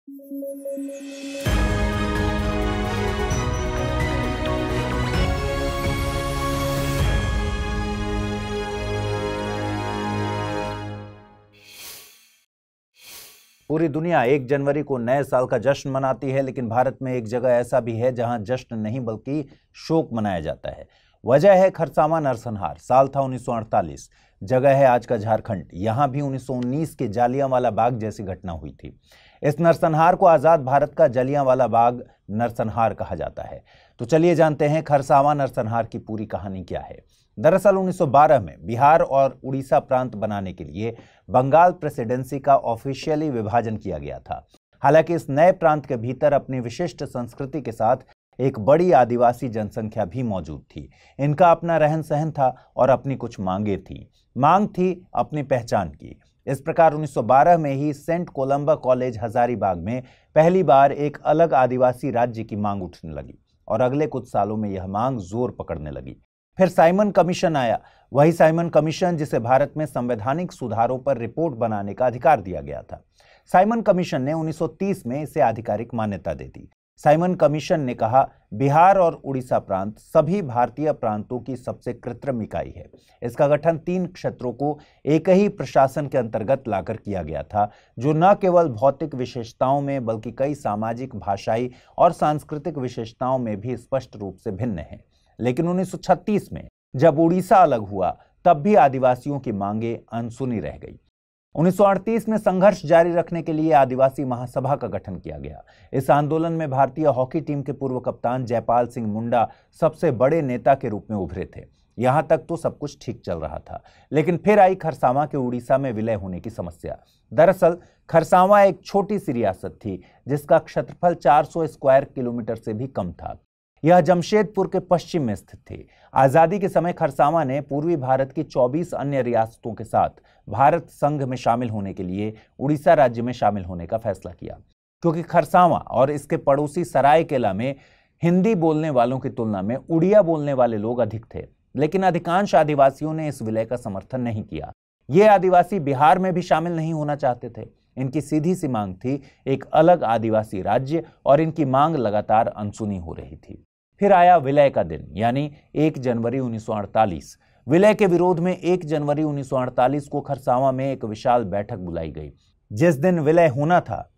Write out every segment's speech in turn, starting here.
पूरी दुनिया 1 जनवरी को नए साल का जश्न मनाती है, लेकिन भारत में एक जगह ऐसा भी है जहां जश्न नहीं बल्कि शोक मनाया जाता है। वजह है खरसावां नरसंहार। साल था 1948। जगह है आज का झारखंड। यहां भी 1919 के जालियांवाला बाग जैसी घटना हुई थी। इस नरसंहार को आजाद भारत का जलियांवाला बाग नरसंहार कहा जाता है। तो चलिए जानते हैं खरसावां नरसंहार की पूरी कहानी क्या है। दरअसल 1912 में बिहार और उड़ीसा प्रांत बनाने के लिए बंगाल प्रेसिडेंसी का ऑफिशियली विभाजन किया गया था। हालांकि इस नए प्रांत के भीतर अपनी विशिष्ट संस्कृति के साथ एक बड़ी आदिवासी जनसंख्या भी मौजूद थी। इनका अपना रहन सहन था और अपनी कुछ मांगे थी। मांग थी अपनी पहचान की। इस प्रकार 1912 में ही सेंट कोलंबा कॉलेज हजारीबाग में पहली बार एक अलग आदिवासी राज्य की मांग उठने लगी और अगले कुछ सालों में यह मांग जोर पकड़ने लगी। फिर साइमन कमीशन आया। वही साइमन कमीशन जिसे भारत में संवैधानिक सुधारों पर रिपोर्ट बनाने का अधिकार दिया गया था। साइमन कमीशन ने 1930 में इसे आधिकारिक मान्यता दे दी। साइमन कमीशन ने कहा, बिहार और उड़ीसा प्रांत सभी भारतीय प्रांतों की सबसे कृत्रिम इकाई है। इसका गठन 3 क्षेत्रों को एक ही प्रशासन के अंतर्गत लाकर किया गया था, जो न केवल भौतिक विशेषताओं में बल्कि कई सामाजिक, भाषाई और सांस्कृतिक विशेषताओं में भी स्पष्ट रूप से भिन्न है। लेकिन 1936 में जब उड़ीसा अलग हुआ, तब भी आदिवासियों की मांगे अनसुनी रह गई। 1938 में संघर्ष जारी रखने के लिए आदिवासी महासभा का गठन किया गया। इस आंदोलन में भारतीय हॉकी टीम के पूर्व कप्तान जयपाल सिंह मुंडा सबसे बड़े नेता के रूप में उभरे थे। यहां तक तो सब कुछ ठीक चल रहा था, लेकिन फिर आई खरसावां के उड़ीसा में विलय होने की समस्या। दरअसल खरसावां एक छोटी सी रियासत थी जिसका क्षेत्रफल 400 स्क्वायर किलोमीटर से भी कम था। यह जमशेदपुर के पश्चिम में स्थित थी। आजादी के समय खरसावां ने पूर्वी भारत की 24 अन्य रियासतों के साथ भारत संघ में शामिल होने के लिए उड़ीसा राज्य में शामिल होने का फैसला किया, क्योंकि खरसावां और इसके पड़ोसी सरायकेला में हिंदी बोलने वालों की तुलना में उड़िया बोलने वाले लोग अधिक थे। लेकिन अधिकांश आदिवासियों ने इस विलय का समर्थन नहीं किया। ये आदिवासी बिहार में भी शामिल नहीं होना चाहते थे। इनकी सीधी सी मांग थी एक अलग आदिवासी राज्य, और इनकी मांग लगातार अनसुनी हो रही थी। फिर आया विलय का दिन, यानी 1 जनवरी 1948। विलय के विरोध में 1 जनवरी 1948 को खरसावां में एक विशाल बैठक बुलाई गई। जिस दिन विलय होना था,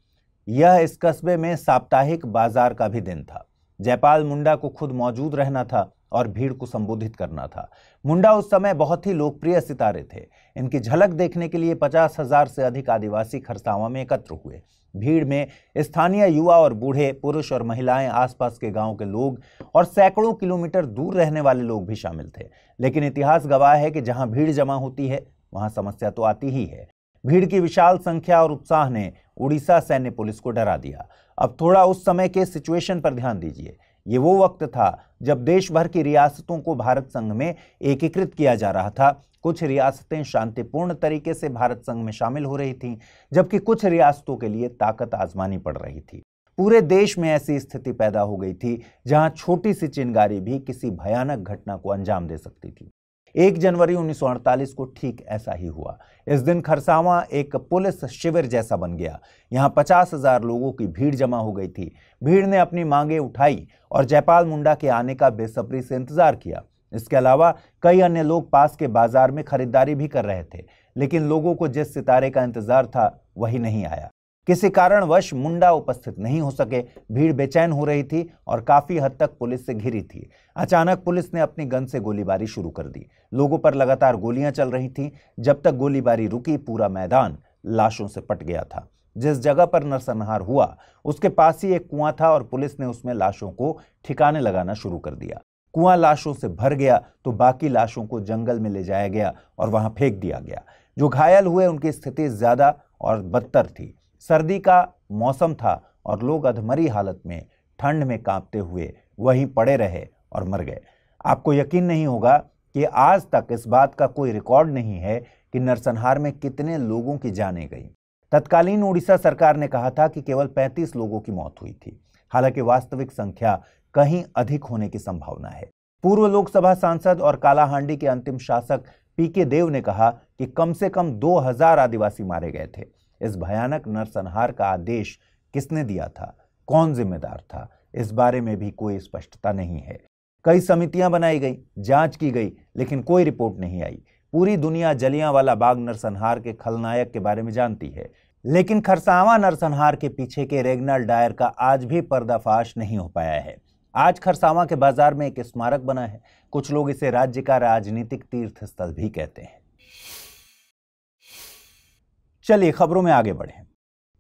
यह इस कस्बे में साप्ताहिक बाजार का भी दिन था। जयपाल मुंडा को खुद मौजूद रहना था और भीड़ को संबोधित करना था। मुंडा उस समय बहुत ही लोकप्रिय सितारे थे। इनकी झलक देखने के लिए 50,000 से अधिक आदिवासी खरसावां में एकत्र हुए। भीड़ में स्थानीय युवा और बूढ़े, पुरुष और महिलाएं, आसपास के गांव के लोग और सैकड़ों किलोमीटर दूर रहने वाले लोग भी शामिल थे। लेकिन इतिहास गवाह है कि जहां भीड़ जमा होती है, वहां समस्या तो आती ही है। भीड़ की विशाल संख्या और उत्साह ने उड़ीसा सैन्य पुलिस को डरा दिया। अब थोड़ा उस समय के सिचुएशन पर ध्यान दीजिए। ये वो वक्त था जब देश भर की रियासतों को भारत संघ में एकीकृत किया जा रहा था। कुछ रियासतें शांतिपूर्ण तरीके से भारत संघ में शामिल हो रही थीं, जबकि कुछ रियासतों के लिए ताकत आजमानी पड़ रही थी। पूरे देश में ऐसी स्थिति पैदा हो गई थी जहां छोटी सी चिंगारी भी किसी भयानक घटना को अंजाम दे सकती थी। 1 जनवरी 1948 को ठीक ऐसा ही हुआ। इस दिन खरसावां एक पुलिस शिविर जैसा बन गया। यहां 50,000 लोगों की भीड़ जमा हो गई थी। भीड़ ने अपनी मांगें उठाई और जयपाल मुंडा के आने का बेसब्री से इंतजार किया। इसके अलावा कई अन्य लोग पास के बाजार में खरीदारी भी कर रहे थे, लेकिन लोगों को जिस सितारे का इंतजार था वही नहीं आया। किसी कारणवश मुंडा उपस्थित नहीं हो सके। भीड़ बेचैन हो रही थी और काफी हद तक पुलिस से घिरी थी। अचानक पुलिस ने अपनी गन से गोलीबारी शुरू कर दी। लोगों पर लगातार गोलियां चल रही थीं। जब तक गोलीबारी रुकी, पूरा मैदान लाशों से पट गया था। जिस जगह पर नरसंहार हुआ, उसके पास ही एक कुआं था और पुलिस ने उसमें लाशों को ठिकाने लगाना शुरू कर दिया। कुआं लाशों से भर गया तो बाकी लाशों को जंगल में ले जाया गया और वहां फेंक दिया गया। जो घायल हुए, उनकी स्थिति ज्यादा और बदतर थी। सर्दी का मौसम था और लोग अधमरी हालत में ठंड में कांपते हुए वहीं पड़े रहे और मर गए। आपको यकीन नहीं होगा कि आज तक इस बात का कोई रिकॉर्ड नहीं है कि नरसंहार में कितने लोगों की जानें गईं। तत्कालीन उड़ीसा सरकार ने कहा था कि केवल 35 लोगों की मौत हुई थी। हालांकि वास्तविक संख्या कहीं अधिक होने की संभावना है। पूर्व लोकसभा सांसद और कालाहांडी के अंतिम शासक पीके देव ने कहा कि कम से कम 2000 आदिवासी मारे गए थे। इस भयानक नरसंहार का आदेश किसने दिया था, कौन जिम्मेदार था, इस बारे में भी कोई स्पष्टता नहीं है। कई समितियां बनाई गई, जांच की गई, लेकिन कोई रिपोर्ट नहीं आई। पूरी दुनिया जलियांवाला बाग नरसंहार के खलनायक के बारे में जानती है, लेकिन खरसावां नरसंहार के पीछे के रेगनाल्ड डायर का आज भी पर्दाफाश नहीं हो पाया है। आज खरसावां के बाजार में एक स्मारक बना है। कुछ लोग इसे राज्य का राजनीतिक तीर्थ स्थल भी कहते हैं। चलिए खबरों में आगे बढ़ें।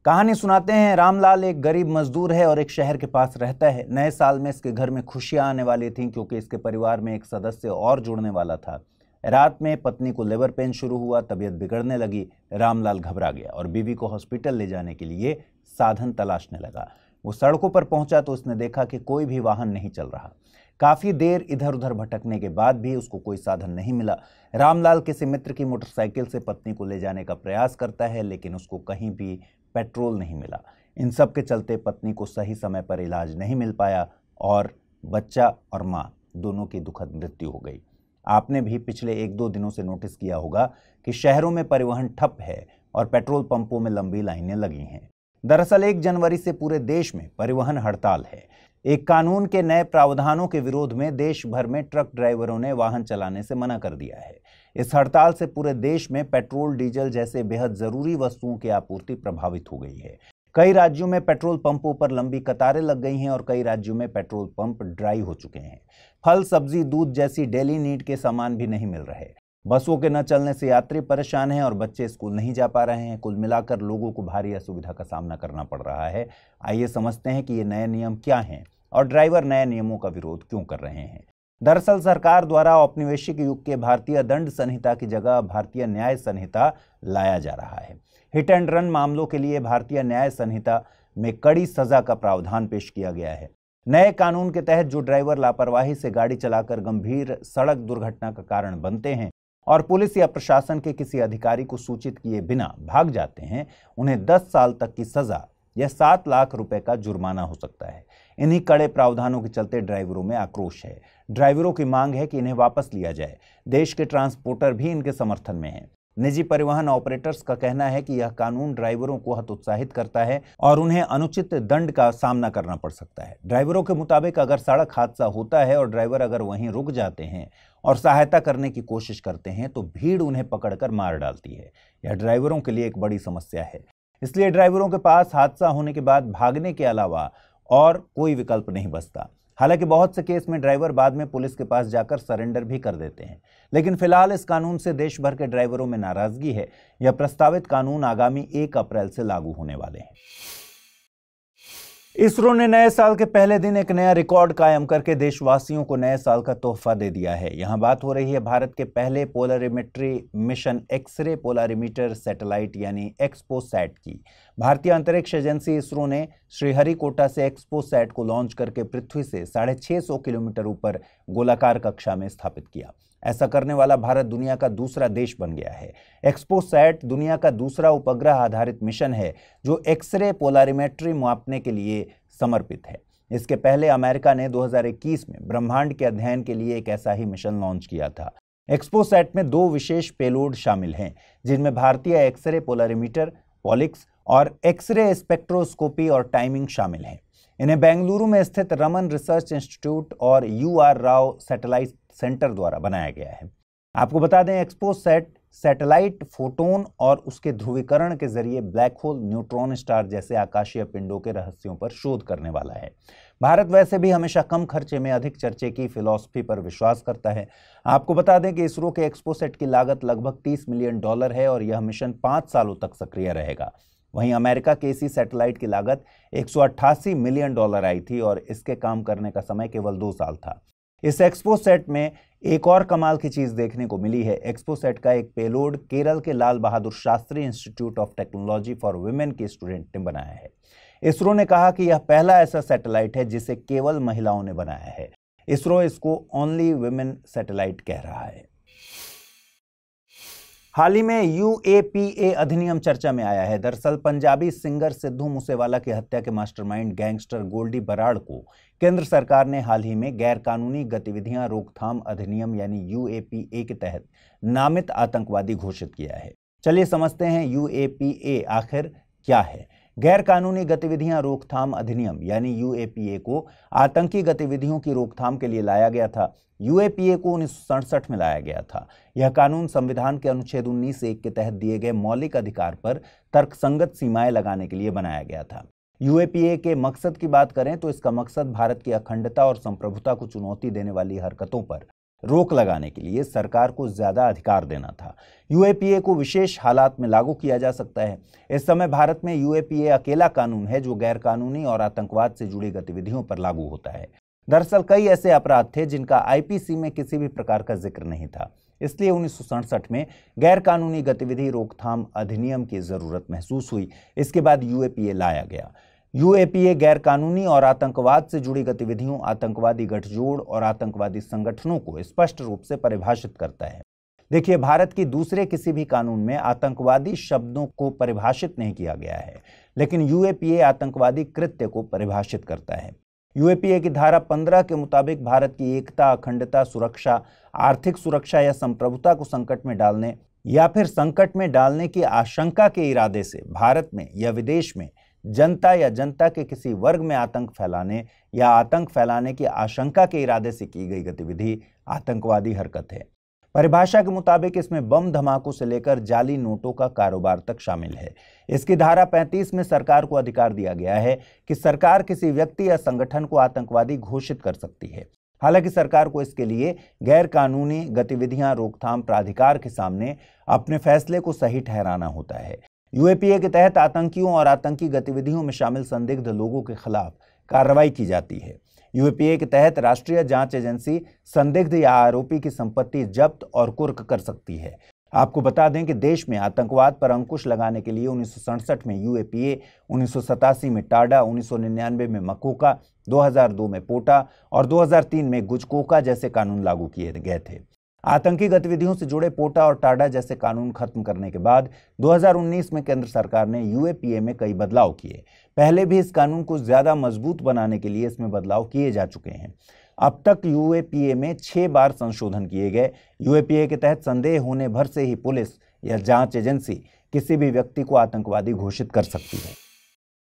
कहानी सुनाते हैं। रामलाल एक गरीब मजदूर है और एक शहर के पास रहता है। नए साल में इसके घर में खुशियां आने वाली थीं क्योंकि इसके परिवार में एक सदस्य और जुड़ने वाला था। रात में पत्नी को लेबर पेन शुरू हुआ, तबीयत बिगड़ने लगी। रामलाल घबरा गया और बीवी को हॉस्पिटल ले जाने के लिए साधन तलाशने लगा। वो सड़कों पर पहुंचा तो उसने देखा कि कोई भी वाहन नहीं चल रहा। काफी देर इधर उधर भटकने के बाद भी उसको कोई साधन नहीं मिला। रामलाल किसी मित्र की मोटरसाइकिल से पत्नी को ले जाने का प्रयास करता है, लेकिन उसको कहीं भी पेट्रोल नहीं मिला। इन सब के चलते पत्नी को सही समय पर इलाज नहीं मिल पाया और बच्चा और मां दोनों की दुखद मृत्यु हो गई। आपने भी पिछले 1-2 दिनों से नोटिस किया होगा कि शहरों में परिवहन ठप है और पेट्रोल पंपों में लंबी लाइनें लगी हैं। दरअसल 1 जनवरी से पूरे देश में परिवहन हड़ताल है। एक कानून के नए प्रावधानों के विरोध में देश भर में ट्रक ड्राइवरों ने वाहन चलाने से मना कर दिया है। इस हड़ताल से पूरे देश में पेट्रोल, डीजल जैसे बेहद जरूरी वस्तुओं की आपूर्ति प्रभावित हो गई है। कई राज्यों में पेट्रोल पंपों पर लंबी कतारें लग गई हैं और कई राज्यों में पेट्रोल पंप ड्राई हो चुके हैं। फल, सब्जी, दूध जैसी डेली नीड के सामान भी नहीं मिल रहे। बसों के न चलने से यात्री परेशान हैं और बच्चे स्कूल नहीं जा पा रहे हैं। कुल मिलाकर लोगों को भारी असुविधा का सामना करना पड़ रहा है। आइए समझते हैं कि ये नए नियम क्या हैं और ड्राइवर नए नियमों का विरोध क्यों कर रहे हैं। दरअसल सरकार द्वारा औपनिवेशिक युग के भारतीय दंड संहिता की जगह भारतीय न्याय संहिता लाया जा रहा है। हिट एंड रन मामलों के लिए भारतीय न्याय संहिता में कड़ी सजा का प्रावधान पेश किया गया है। नए कानून के तहत जो ड्राइवर लापरवाही से गाड़ी चलाकर गंभीर सड़क दुर्घटना का कारण बनते हैं और पुलिस या प्रशासन के किसी अधिकारी को सूचित किए बिना भाग जाते हैं, उन्हें 10 साल तक की सजा या 7 लाख रुपए का जुर्माना हो सकता है। इन्हीं कड़े प्रावधानों के चलते ड्राइवरों में आक्रोश है। ड्राइवरों की मांग है कि इन्हें वापस लिया जाए। देश के ट्रांसपोर्टर भी इनके समर्थन में हैं। निजी परिवहन ऑपरेटर्स का कहना है कि यह कानून ड्राइवरों को हतोत्साहित करता है और उन्हें अनुचित दंड का सामना करना पड़ सकता है। ड्राइवरों के मुताबिक अगर सड़क हादसा होता है और ड्राइवर अगर वहीं रुक जाते हैं और सहायता करने की कोशिश करते हैं तो भीड़ उन्हें पकड़कर मार डालती है। यह ड्राइवरों के लिए एक बड़ी समस्या है। इसलिए ड्राइवरों के पास हादसा होने के बाद भागने के अलावा और कोई विकल्प नहीं बचता। हालांकि बहुत से केस में ड्राइवर बाद में पुलिस के पास जाकर सरेंडर भी कर देते हैं, लेकिन फिलहाल इस कानून से देश भर के ड्राइवरों में नाराजगी है। यह प्रस्तावित कानून आगामी 1 अप्रैल से लागू होने वाले हैं। इसरो ने नए साल के पहले दिन एक नया रिकॉर्ड कायम करके देशवासियों को नए साल का तोहफा दे दिया है। यहां बात हो रही है भारत के पहले polarimetry mission X-ray polarimeter satellite यानी एक्सपोसैट की। भारतीय अंतरिक्ष एजेंसी इसरो ने श्रीहरिकोटा से एक्सपोसैट को लॉन्च करके पृथ्वी से 650 किलोमीटर ऊपर गोलाकार कक्षा में स्थापित किया। ऐसा करने वाला भारत दुनिया का दूसरा देश बन गया है। एक्सपोसैट दुनिया का दूसरा उपग्रह आधारित मिशन है जो एक्सरे पोलरिमेट्री मापने के लिए समर्पित है। इसके पहले अमेरिका ने 2021 में ब्रह्मांड के अध्ययन के लिए एक ऐसा ही मिशन लॉन्च किया था। एक्सपोसैट में 2 विशेष पेलोड शामिल हैं, जिनमें भारतीय एक्सरे पोलरिमीटर पॉलिक्स और एक्सरे स्पेक्ट्रोस्कोपी और टाइमिंग शामिल हैं। इन्हें बेंगलुरु में स्थित रमन रिसर्च इंस्टीट्यूट और UR राव सैटेलाइट सेंटर द्वारा बनाया गया है। आपको बता दें, एक्सपोसैट सैटेलाइट फोटोन और उसके ध्रुवीकरण के जरिए ब्लैक होल, न्यूट्रॉन स्टार जैसे आकाशीय पिंडों के रहस्यों पर शोध करने वाला है। भारत वैसे भी हमेशा कम खर्चे में अधिक चर्चे की फिलॉसफी पर विश्वास करता है। आपको बता दें कि इसरो के एक्सपोसैट की लागत लगभग $30 मिलियन है और यह मिशन 5 सालों तक सक्रिय रहेगा। वहीं अमेरिका के इसी सैटेलाइट की लागत $188 मिलियन आई थी और इसके काम करने का समय केवल 2 साल था। इस एक्सपोसैट में एक और कमाल की चीज देखने को मिली है। एक्सपोसैट का एक पेलोड केरल के Lal Bahadur Shastri institute of technology for women के स्टूडेंट ने बनाया है। इसरो ने कहा कि यह पहला ऐसा सैटेलाइट है जिसे केवल महिलाओं ने बनाया है। इसरो इसको ओनली वुमेन सैटेलाइट कह रहा है। हाल ही में UAPA अधिनियम चर्चा में आया है। दरअसल पंजाबी सिंगर सिद्धू मूसेवाला की हत्या के मास्टरमाइंड गैंगस्टर गोल्डी बराड़ को केंद्र सरकार ने हाल ही में गैरकानूनी गतिविधियां रोकथाम अधिनियम यानी UAPA के तहत नामित आतंकवादी घोषित किया है। चलिए समझते हैं UAPA आखिर क्या है। गैर कानूनी गतिविधियां रोकथाम अधिनियम यानी यूएपीए को आतंकी गतिविधियों की रोकथाम के लिए लाया गया था। यूएपीए को 1967 में लाया गया था। यह कानून संविधान के अनुच्छेद 19(1) के तहत दिए गए मौलिक अधिकार पर तर्कसंगत सीमाएं लगाने के लिए बनाया गया था। यूएपीए के मकसद की बात करें तो इसका मकसद भारत की अखंडता और संप्रभुता को चुनौती देने वाली हरकतों पर रोक लगाने के लिए सरकार को ज्यादा अधिकार देना था। यूएपीए को विशेष हालात में लागू किया जा सकता है। इस समय भारत में यूएपीए अकेला कानून है जो गैर कानूनी और आतंकवाद से जुड़ी गतिविधियों पर लागू होता है। दरअसल कई ऐसे अपराध थे जिनका आईपीसी में किसी भी प्रकार का जिक्र नहीं था, इसलिए 1967 में गैर कानूनी गतिविधि रोकथाम अधिनियम की जरूरत महसूस हुई। इसके बाद यूएपीए लाया गया। यूएपीए गैर कानूनी और आतंकवाद से जुड़ी गतिविधियों, आतंकवादी गठजोड़ और आतंकवादी संगठनों को स्पष्ट रूप से परिभाषित करता है। देखिए, भारत की दूसरे किसी भी कानून में आतंकवादी शब्दों को परिभाषित नहीं किया गया है, लेकिन यूएपीए आतंकवादी कृत्य को परिभाषित करता है। यूएपीए की धारा 15 के मुताबिक भारत की एकता, अखंडता, सुरक्षा, आर्थिक सुरक्षा या संप्रभुता को संकट में डालने या फिर संकट में डालने की आशंका के इरादे से भारत में या विदेश में जनता या जनता के किसी वर्ग में आतंक फैलाने या आतंक फैलाने की आशंका के इरादे से की गई गतिविधि आतंकवादी हरकत है। परिभाषा के मुताबिक इसमें बम धमाकों से लेकर जाली नोटों का कारोबार तक शामिल है। इसकी धारा 35 में सरकार को अधिकार दिया गया है कि सरकार किसी व्यक्ति या संगठन को आतंकवादी घोषित कर सकती है। हालांकि सरकार को इसके लिए गैर कानूनी गतिविधियां रोकथाम प्राधिकार के सामने अपने फैसले को सही ठहराना होता है। यूएपीए के तहत आतंकियों और आतंकी गतिविधियों में शामिल संदिग्ध लोगों के खिलाफ कार्रवाई की जाती है। यूएपीए के तहत राष्ट्रीय जांच एजेंसी संदिग्ध या आरोपी की संपत्ति जब्त और कुर्क कर सकती है। आपको बता दें कि देश में आतंकवाद पर अंकुश लगाने के लिए 1967 में यूएपीए, 1987 में टाडा, 1999 में मकोका, 2002 में पोटा और 2003 में गुजकोका जैसे कानून लागू किए गए थे। आतंकी गतिविधियों से जुड़े पोटा और टाडा जैसे कानून खत्म करने के बाद 2019 में केंद्र सरकार ने यूएपीए में कई बदलाव किए। पहले भी इस कानून को ज्यादा मजबूत बनाने के लिए इसमें बदलाव किए जा चुके हैं। अब तक यूएपीए में 6 बार संशोधन किए गए। यूएपीए के तहत संदेह होने भर से ही पुलिस या जांच एजेंसी किसी भी व्यक्ति को आतंकवादी घोषित कर सकती है।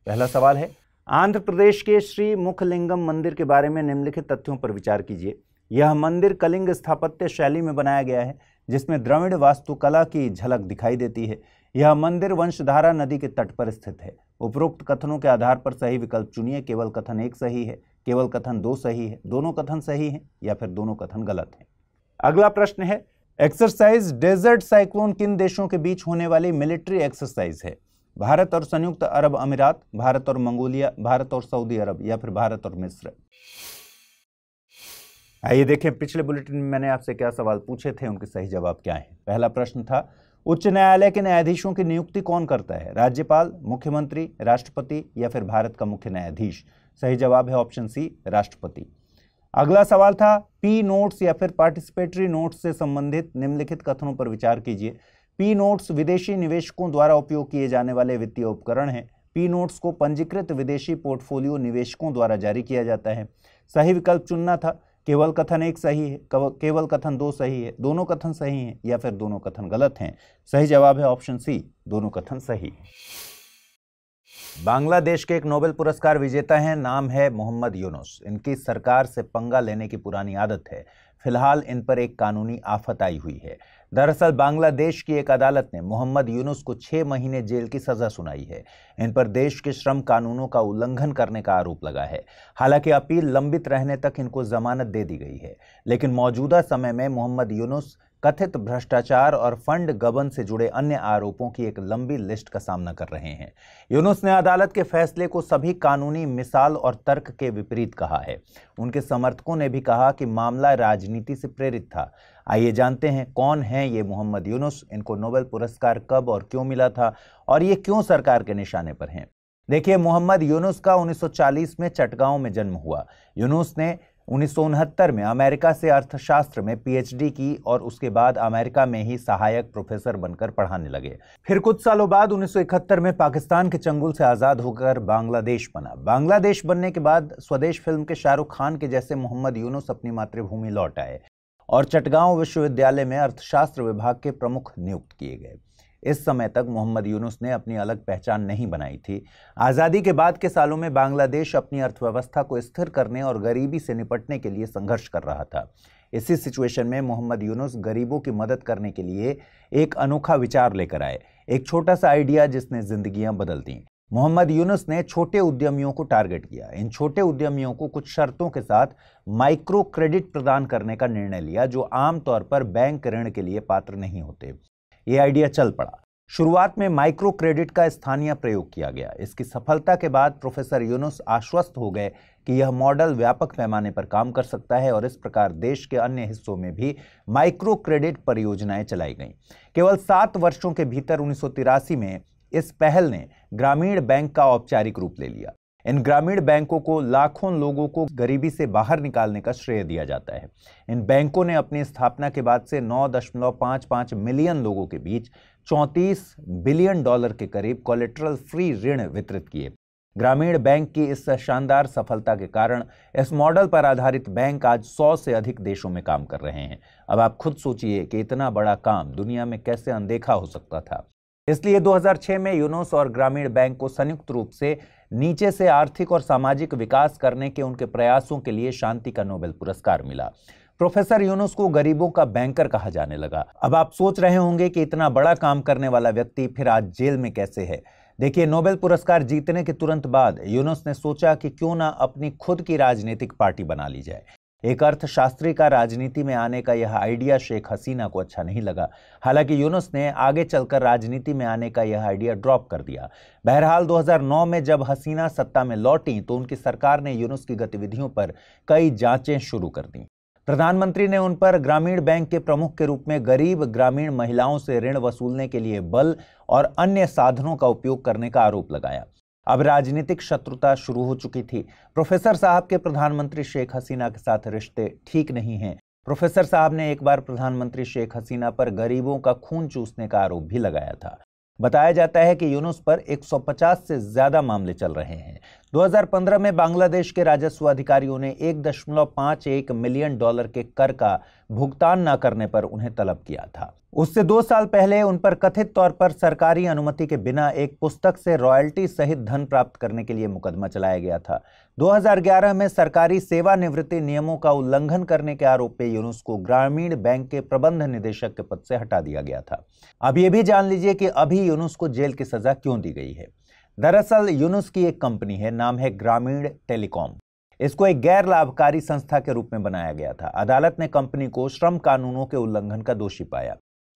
पहला सवाल है, आंध्र प्रदेश के श्री मुखलिंगम मंदिर के बारे में निम्नलिखित तथ्यों पर विचार कीजिए। यह मंदिर कलिंग स्थापत्य शैली में बनाया गया है, जिसमें द्रविड़ वास्तुकला की झलक दिखाई देती है। यह मंदिर वंशधारा नदी के तट पर स्थित है। उपरोक्त कथनों के आधार पर सही विकल्प चुनिए। केवल कथन 1 सही है, केवल कथन 2 सही है, दोनों कथन सही हैं या फिर दोनों कथन गलत हैं। अगला प्रश्न है, एक्सरसाइज डेजर्ट साइक्लोन किन देशों के बीच होने वाली मिलिट्री एक्सरसाइज है? भारत और संयुक्त अरब अमीरात, भारत और मंगोलिया, भारत और सऊदी अरब या फिर भारत और मिस्र। आइए देखें पिछले बुलेटिन में मैंने आपसे क्या सवाल पूछे थे, उनके सही जवाब क्या हैं। पहला प्रश्न था, उच्च न्यायालय के न्यायाधीशों की नियुक्ति कौन करता है? राज्यपाल, मुख्यमंत्री, राष्ट्रपति या फिर भारत का मुख्य न्यायाधीश? सही जवाब है ऑप्शन सी, राष्ट्रपति। अगला सवाल था, पी नोट्स या फिर पार्टिसिपेटरी नोट्स से संबंधित निम्नलिखित कथनों पर विचार कीजिए। पी नोट्स विदेशी निवेशकों द्वारा उपयोग किए जाने वाले वित्तीय उपकरण हैं। पी नोट्स को पंजीकृत विदेशी पोर्टफोलियो निवेशकों द्वारा जारी किया जाता है। सही विकल्प चुनना था। केवल कथन 1 सही है, केवल कथन 2 सही है, दोनों कथन सही हैं या फिर दोनों कथन गलत हैं। सही जवाब है ऑप्शन सी, दोनों कथन सही। बांग्लादेश के एक नोबेल पुरस्कार विजेता हैं, नाम है मोहम्मद यूनुस। इनकी सरकार से पंगा लेने की पुरानी आदत है। फिलहाल इन पर एक कानूनी आफत आई हुई है। दरअसल बांग्लादेश की एक अदालत ने मोहम्मद यूनुस को 6 महीने जेल की सजा सुनाई है। इन पर देश के श्रम कानूनों का उल्लंघन करने का आरोप लगा है। हालांकि अपील लंबित रहने तक इनको जमानत दे दी गई है, लेकिन मौजूदा समय में मोहम्मद यूनुस कथित भ्रष्टाचार और फंड गबन से जुड़े अन्य आरोपों की एक लंबी लिस्ट का सामना कर रहे हैं। यूनुस ने अदालत के फैसले को सभी कानूनी मिसाल और तर्क के विपरीत कहा है। उनके समर्थकों ने भी कहा कि मामला राजनीति से प्रेरित था। आइए जानते हैं कौन हैं ये मोहम्मद यूनुस, इनको नोबेल पुरस्कार कब और क्यों मिला था और ये क्यों सरकार के निशाने पर हैं। देखिए, मोहम्मद यूनुस का 1940 में चटगांव में जन्म हुआ। यूनुस ने 1969 में अमेरिका से अर्थशास्त्र में पीएचडी की और उसके बाद अमेरिका में ही सहायक प्रोफेसर बनकर पढ़ाने लगे। फिर कुछ सालों बाद 1971 में पाकिस्तान के चंगुल से आज़ाद होकर बांग्लादेश बना। बांग्लादेश बनने के बाद स्वदेश फिल्म के शाहरुख खान के जैसे मोहम्मद यूनुस अपनी मातृभूमि लौट आए और चटगांव विश्वविद्यालय में अर्थशास्त्र विभाग के प्रमुख नियुक्त किए गए। इस समय तक मोहम्मद यूनुस ने अपनी अलग पहचान नहीं बनाई थी। आज़ादी के बाद के सालों में बांग्लादेश अपनी अर्थव्यवस्था को स्थिर करने और गरीबी से निपटने के लिए संघर्ष कर रहा था। इसी सिचुएशन में मोहम्मद यूनुस गरीबों की मदद करने के लिए एक अनोखा विचार लेकर आए, एक छोटा सा आइडिया जिसने जिंदगियां बदल दी। मोहम्मद यूनुस ने छोटे उद्यमियों को टारगेट किया। इन छोटे उद्यमियों को कुछ शर्तों के साथ माइक्रो क्रेडिट प्रदान करने का निर्णय लिया, जो आमतौर पर बैंक ऋण के लिए पात्र नहीं होते। ये आइडिया चल पड़ा। शुरुआत में माइक्रो क्रेडिट का स्थानीय प्रयोग किया गया। इसकी सफलता के बाद प्रोफेसर यूनुस आश्वस्त हो गए कि यह मॉडल व्यापक पैमाने पर काम कर सकता है और इस प्रकार देश के अन्य हिस्सों में भी माइक्रो क्रेडिट परियोजनाएं चलाई गईं। केवल 7 वर्षों के भीतर 1983 में इस पहल ने ग्रामीण बैंक का औपचारिक रूप ले लिया। इन ग्रामीण बैंकों को लाखों लोगों को गरीबी से बाहर निकालने का श्रेय दिया जाता है। इन बैंकों ने अपनी स्थापना के बाद से 9.55 मिलियन लोगों के बीच $34 बिलियन के करीब कोलेटरल फ्री ऋण वितरित किए। ग्रामीण बैंक की इस शानदार सफलता के कारण इस मॉडल पर आधारित बैंक आज 100 से अधिक देशों में काम कर रहे हैं। अब आप खुद सोचिए कि इतना बड़ा काम दुनिया में कैसे अनदेखा हो सकता था। इसलिए 2006 में यूनुस और ग्रामीण बैंक को संयुक्त रूप से नीचे से आर्थिक और सामाजिक विकास करने के उनके प्रयासों के लिए शांति का नोबेल पुरस्कार मिला। प्रोफेसर यूनुस को गरीबों का बैंकर कहा जाने लगा। अब आप सोच रहे होंगे कि इतना बड़ा काम करने वाला व्यक्ति फिर आज जेल में कैसे है। देखिए, नोबेल पुरस्कार जीतने के तुरंत बाद यूनुस ने सोचा कि क्यों ना अपनी खुद की राजनीतिक पार्टी बना ली जाए। एक अर्थशास्त्री का राजनीति में आने का यह आइडिया शेख हसीना को अच्छा नहीं लगा। हालांकि यूनुस ने आगे चलकर राजनीति में आने का यह आइडिया ड्रॉप कर दिया। बहरहाल 2009 में जब हसीना सत्ता में लौटी तो उनकी सरकार ने यूनुस की गतिविधियों पर कई जांचें शुरू कर दी। प्रधानमंत्री ने उन पर ग्रामीण बैंक के प्रमुख के रूप में गरीब ग्रामीण महिलाओं से ऋण वसूलने के लिए बल और अन्य साधनों का उपयोग करने का आरोप लगाया। अब राजनीतिक शत्रुता शुरू हो चुकी थी। प्रोफेसर साहब के प्रधानमंत्री शेख हसीना के साथ रिश्ते ठीक नहीं हैं। प्रोफेसर साहब ने एक बार प्रधानमंत्री शेख हसीना पर गरीबों का खून चूसने का आरोप भी लगाया था। बताया जाता है कि यूनुस पर 150 से ज्यादा मामले चल रहे हैं। 2015 में बांग्लादेश के राजस्व अधिकारियों ने $1.51 मिलियन के कर का भुगतान न करने पर उन्हें तलब किया था। उससे 2 साल पहले उन पर कथित तौर पर सरकारी अनुमति के बिना एक पुस्तक से रॉयल्टी सहित धन प्राप्त करने के लिए मुकदमा चलाया गया था। 2011 में सरकारी सेवानिवृत्ति नियमों का उल्लंघन करने के आरोप में यूनुस को ग्रामीण बैंक के प्रबंध निदेशक के पद से हटा दिया गया था। अब यह भी जान लीजिए कि अभी यूनुस को जेल की सजा क्यों दी गई है। दरअसल यूनुस की एक कंपनी है, नाम है ग्रामीण टेलीकॉम। इसको एक गैर लाभकारी संस्था के रूप में बनाया गया था। अदालत ने कंपनी को श्रम कानूनों के उल्लंघन का दोषी पाया।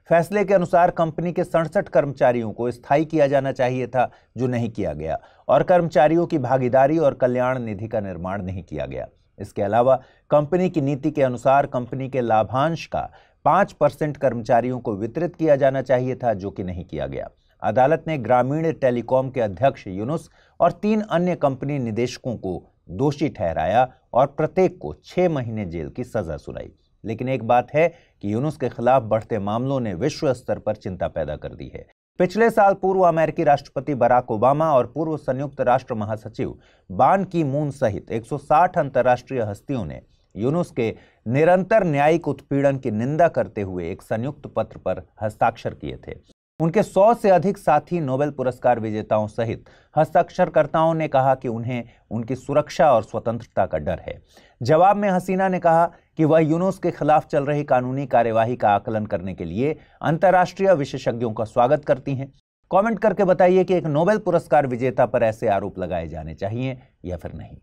फैसले के अनुसार कंपनी के 67 कर्मचारियों को स्थायी किया जाना चाहिए था, जो नहीं किया गया, और कर्मचारियों की भागीदारी और कल्याण निधि का निर्माण नहीं किया गया। इसके अलावा कंपनी की नीति के अनुसार कंपनी के लाभांश का 5% कर्मचारियों को वितरित किया जाना चाहिए था, जो कि नहीं किया गया। अदालत ने ग्रामीण टेलीकॉम के अध्यक्ष यूनुस और 3 अन्य कंपनी निदेशकों को दोषी ठहराया और प्रत्येक को 6 महीने जेल की सजा सुनाई। लेकिन एक बात है कि यूनुस के खिलाफ बढ़ते मामलों ने विश्व स्तर पर चिंता पैदा कर दी है। पिछले साल पूर्व अमेरिकी राष्ट्रपति बराक ओबामा और पूर्व संयुक्त राष्ट्र महासचिव बान की मून सहित 160 अंतर्राष्ट्रीय हस्तियों ने यूनुस के निरंतर न्यायिक उत्पीड़न की निंदा करते हुए एक संयुक्त पत्र पर हस्ताक्षर किए थे। उनके 100 से अधिक साथी नोबेल पुरस्कार विजेताओं सहित हस्ताक्षरकर्ताओं ने कहा कि उन्हें उनकी सुरक्षा और स्वतंत्रता का डर है। जवाब में हसीना ने कहा कि वह यूनुस के खिलाफ चल रही कानूनी कार्यवाही का आकलन करने के लिए अंतर्राष्ट्रीय विशेषज्ञों का स्वागत करती हैं। कमेंट करके बताइए कि एक नोबेल पुरस्कार विजेता पर ऐसे आरोप लगाए जाने चाहिए या फिर नहीं।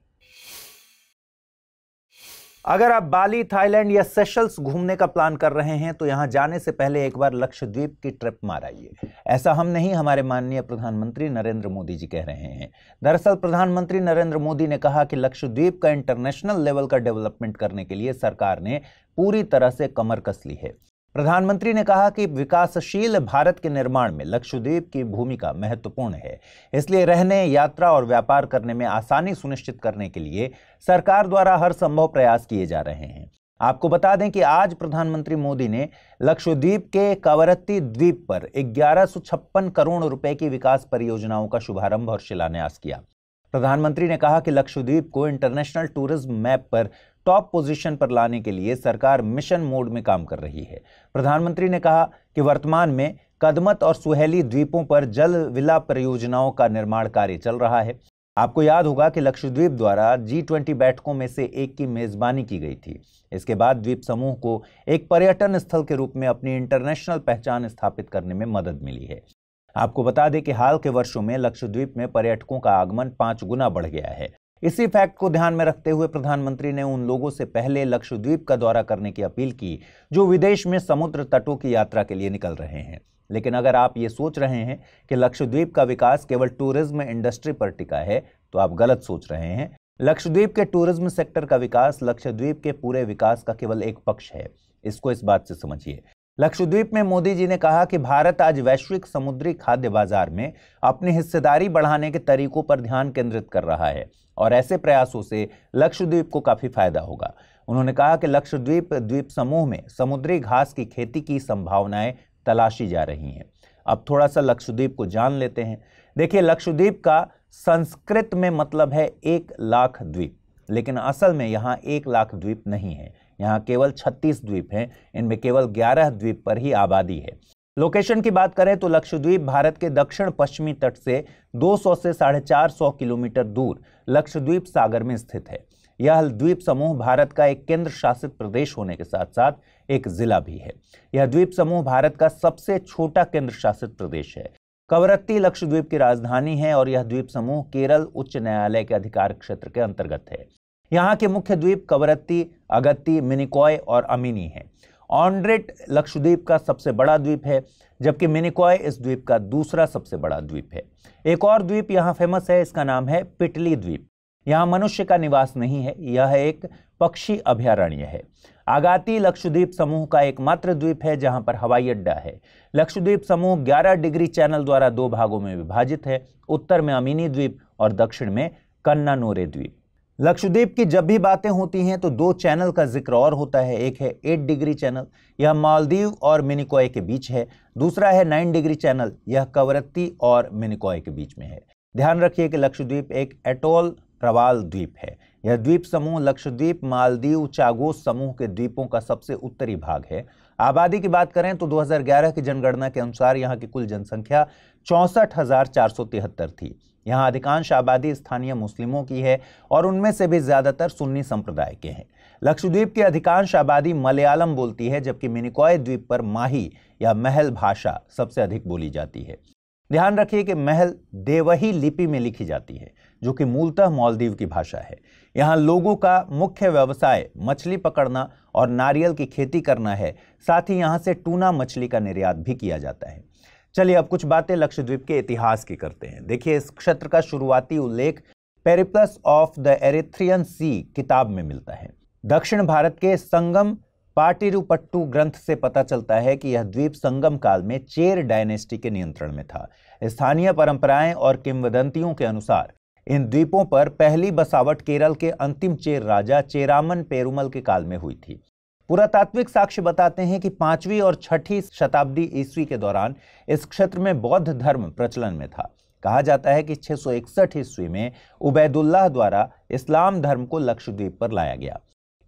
अगर आप बाली, थाईलैंड या सेशल्स घूमने का प्लान कर रहे हैं तो यहां जाने से पहले एक बार लक्षद्वीप की ट्रिप मार आइए। ऐसा हम नहीं, हमारे माननीय प्रधानमंत्री नरेंद्र मोदी जी कह रहे हैं। दरअसल प्रधानमंत्री नरेंद्र मोदी ने कहा कि लक्षद्वीप का इंटरनेशनल लेवल का डेवलपमेंट करने के लिए सरकार ने पूरी तरह से कमर कस ली है। प्रधानमंत्री ने कहा कि विकासशील भारत के निर्माण में लक्षद्वीप की भूमिका महत्वपूर्ण है। इसलिए रहने, यात्रा और व्यापार करने में आसानी सुनिश्चित करने के लिए सरकार द्वारा हर संभव प्रयास किए जा रहे हैं। आपको बता दें कि आज प्रधानमंत्री मोदी ने लक्षद्वीप के कवरत्ती द्वीप पर 1156 करोड़ रुपए की विकास परियोजनाओं का शुभारंभ और शिलान्यास किया। प्रधानमंत्री ने कहा कि लक्षद्वीप को इंटरनेशनल टूरिज्म मैप पर टॉप पोजीशन पर लाने के लिए सरकार मिशन मोड में काम कर रही है। प्रधानमंत्री ने कहा कि वर्तमान में कदमत और सुहेली द्वीपों पर जल विला परियोजनाओं का निर्माण कार्य चल रहा है। आपको याद होगा कि लक्षद्वीप द्वारा G20 बैठकों में से एक की मेजबानी की गई थी। इसके बाद द्वीप समूह को एक पर्यटन स्थल के रूप में अपनी इंटरनेशनल पहचान स्थापित करने में मदद मिली है। आपको बता दें कि हाल के वर्षों में लक्षद्वीप में पर्यटकों का आगमन 5 गुना बढ़ गया है। इसी फैक्ट को ध्यान में रखते हुए प्रधानमंत्री ने उन लोगों से पहले लक्षद्वीप का दौरा करने की अपील की जो विदेश में समुद्र तटों की यात्रा के लिए निकल रहे हैं। लेकिन अगर आप ये सोच रहे हैं कि लक्षद्वीप का विकास केवल टूरिज्म इंडस्ट्री पर टिका है तो आप गलत सोच रहे हैं। लक्षद्वीप के टूरिज्म सेक्टर का विकास लक्षद्वीप के पूरे विकास का केवल एक पक्ष है। इसको इस बात से समझिए। लक्षद्वीप में मोदी जी ने कहा कि भारत आज वैश्विक समुद्री खाद्य बाजार में अपनी हिस्सेदारी बढ़ाने के तरीकों पर ध्यान केंद्रित कर रहा है और ऐसे प्रयासों से लक्षद्वीप को काफी फायदा होगा। उन्होंने कहा कि लक्षद्वीप द्वीप समूह में समुद्री घास की खेती की संभावनाएं तलाशी जा रही हैं। अब थोड़ा सा लक्षद्वीप को जान लेते हैं। देखिए, लक्षद्वीप का संस्कृत में मतलब है 1 लाख द्वीप, लेकिन असल में यहाँ 1 लाख द्वीप नहीं है। यहाँ केवल 36 द्वीप हैं। इनमें केवल 11 द्वीप पर ही आबादी है। लोकेशन की बात करें तो लक्षद्वीप भारत के दक्षिण पश्चिमी तट से 200 से 450 किलोमीटर दूर लक्षद्वीप सागर में स्थित है। यह द्वीप समूह भारत का एक केंद्र शासित प्रदेश होने के साथ साथ एक जिला भी है। यह द्वीप समूह भारत का सबसे छोटा केंद्र शासित प्रदेश है। कवरत्ती लक्षद्वीप की राजधानी है और यह द्वीप समूह केरल उच्च न्यायालय के अधिकार क्षेत्र के अंतर्गत है। यहाँ के मुख्य द्वीप कवरत्ती, अगत्ती, मिनिकॉय और अमीनी है। ऑन्ड्रेट लक्षद्वीप का सबसे बड़ा द्वीप है, जबकि मिनिकॉय इस द्वीप का दूसरा सबसे बड़ा द्वीप है। एक और द्वीप यहाँ फेमस है, इसका नाम है पिटली द्वीप। यहाँ मनुष्य का निवास नहीं है, यह एक पक्षी अभयारण्य है। आगाती लक्षद्वीप समूह का एकमात्र द्वीप है जहां पर हवाई अड्डा है। लक्षद्वीप समूह 11 डिग्री चैनल द्वारा 2 भागों में विभाजित है। उत्तर में अमीनी द्वीप और दक्षिण में कन्नानोरे द्वीप। लक्षद्वीप की जब भी बातें होती हैं तो 2 चैनल का जिक्र और होता है। एक है 8 डिग्री चैनल, यह मालदीव और मिनिकॉय के बीच है। दूसरा है 9 डिग्री चैनल, यह कवरत्ती और मिनिकॉय के बीच में है। ध्यान रखिए कि लक्षद्वीप एक एटोल प्रवाल द्वीप है। यह द्वीप समूह लक्षद्वीप, मालदीव, चागोस समूह के द्वीपों का सबसे उत्तरी भाग है। आबादी की बात करें तो 2011 की जनगणना के अनुसार यहाँ की कुल जनसंख्या 64,473 थी। यहाँ अधिकांश आबादी स्थानीय मुस्लिमों की है और उनमें से भी ज्यादातर सुन्नी संप्रदाय के हैं। लक्षद्वीप की अधिकांश आबादी मलयालम बोलती है, जबकि मिनिकॉय द्वीप पर माही या महल भाषा सबसे अधिक बोली जाती है। ध्यान रखिए कि महल देवही लिपि में लिखी जाती है, जो कि मूलतः मालदीव की भाषा है। यहाँ लोगों का मुख्य व्यवसाय मछली पकड़ना और नारियल की खेती करना है। साथ ही यहाँ से टूना मछली का निर्यात भी किया जाता है। चलिए अब कुछ बातें लक्षद्वीप के इतिहास की करते हैं। देखिए, इस क्षेत्र का शुरुआती उल्लेख पेरिप्लस ऑफ द एरिथ्रियन सी किताब में मिलता है। दक्षिण भारत के संगम पाटिरुपट्टू ग्रंथ से पता चलता है कि यह द्वीप संगम काल में चेर डायनेस्टी के नियंत्रण में था। स्थानीय परंपराएं और किंवदंतियों के अनुसार इन द्वीपों पर पहली बसावट केरल के अंतिम चेर राजा चेरामन पेरुमल के काल में हुई थी। पुरातात्विक साक्ष्य बताते हैं कि 5वीं और 6ठी शताब्दी ईस्वी के दौरान इस क्षेत्र में बौद्ध धर्म प्रचलन में था। कहा जाता है कि 661 ईस्वी में उबैदुल्लाह द्वारा इस्लाम धर्म को लक्षद्वीप पर लाया गया।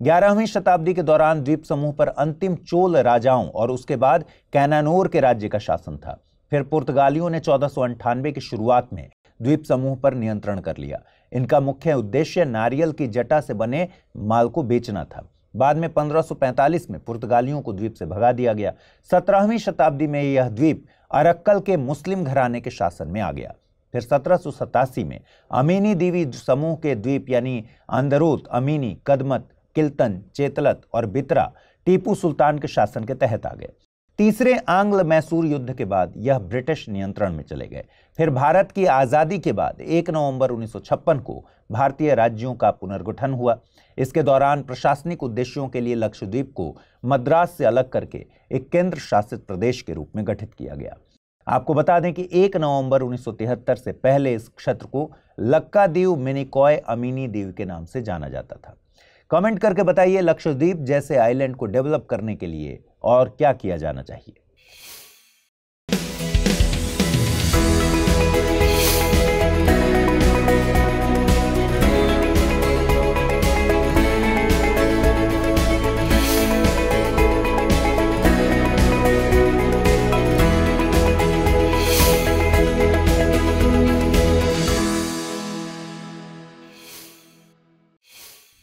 11वीं शताब्दी के दौरान द्वीप समूह पर अंतिम चोल राजाओं और उसके बाद कैनानोर के राज्य का शासन था। फिर पुर्तगालियों ने 1498 की शुरुआत में द्वीप समूह पर नियंत्रण कर लिया। इनका मुख्य उद्देश्य नारियल की जटा से बने माल को बेचना था। बाद में 1545 में पुर्तगालियों को द्वीप से भगा दिया गया। 17वीं शताब्दी में यह द्वीप अरक्कल के मुस्लिम घराने के शासन में आ गया। फिर 1787 में अमीनी दीवी समूह के द्वीप यानी अंदरोत, अमीनी, कदमत, किल्तन, चेतलत और बितरा टीपू सुल्तान के शासन के तहत आ गए। तीसरे आंग्ल मैसूर युद्ध के बाद यह ब्रिटिश नियंत्रण में चले गए। फिर भारत की आज़ादी के बाद 1 नवंबर 1956 को भारतीय राज्यों का पुनर्गठन हुआ। इसके दौरान प्रशासनिक उद्देश्यों के लिए लक्षद्वीप को मद्रास से अलग करके एक केंद्र शासित प्रदेश के रूप में गठित किया गया। आपको बता दें कि 1 नवंबर 1973 से पहले इस क्षेत्र को लक्कादीव, मिनिकॉय, अमीनी द्वीप के नाम से जाना जाता था। कमेंट करके बताइए लक्षद्वीप जैसे आइलैंड को डेवलप करने के लिए और क्या किया जाना चाहिए।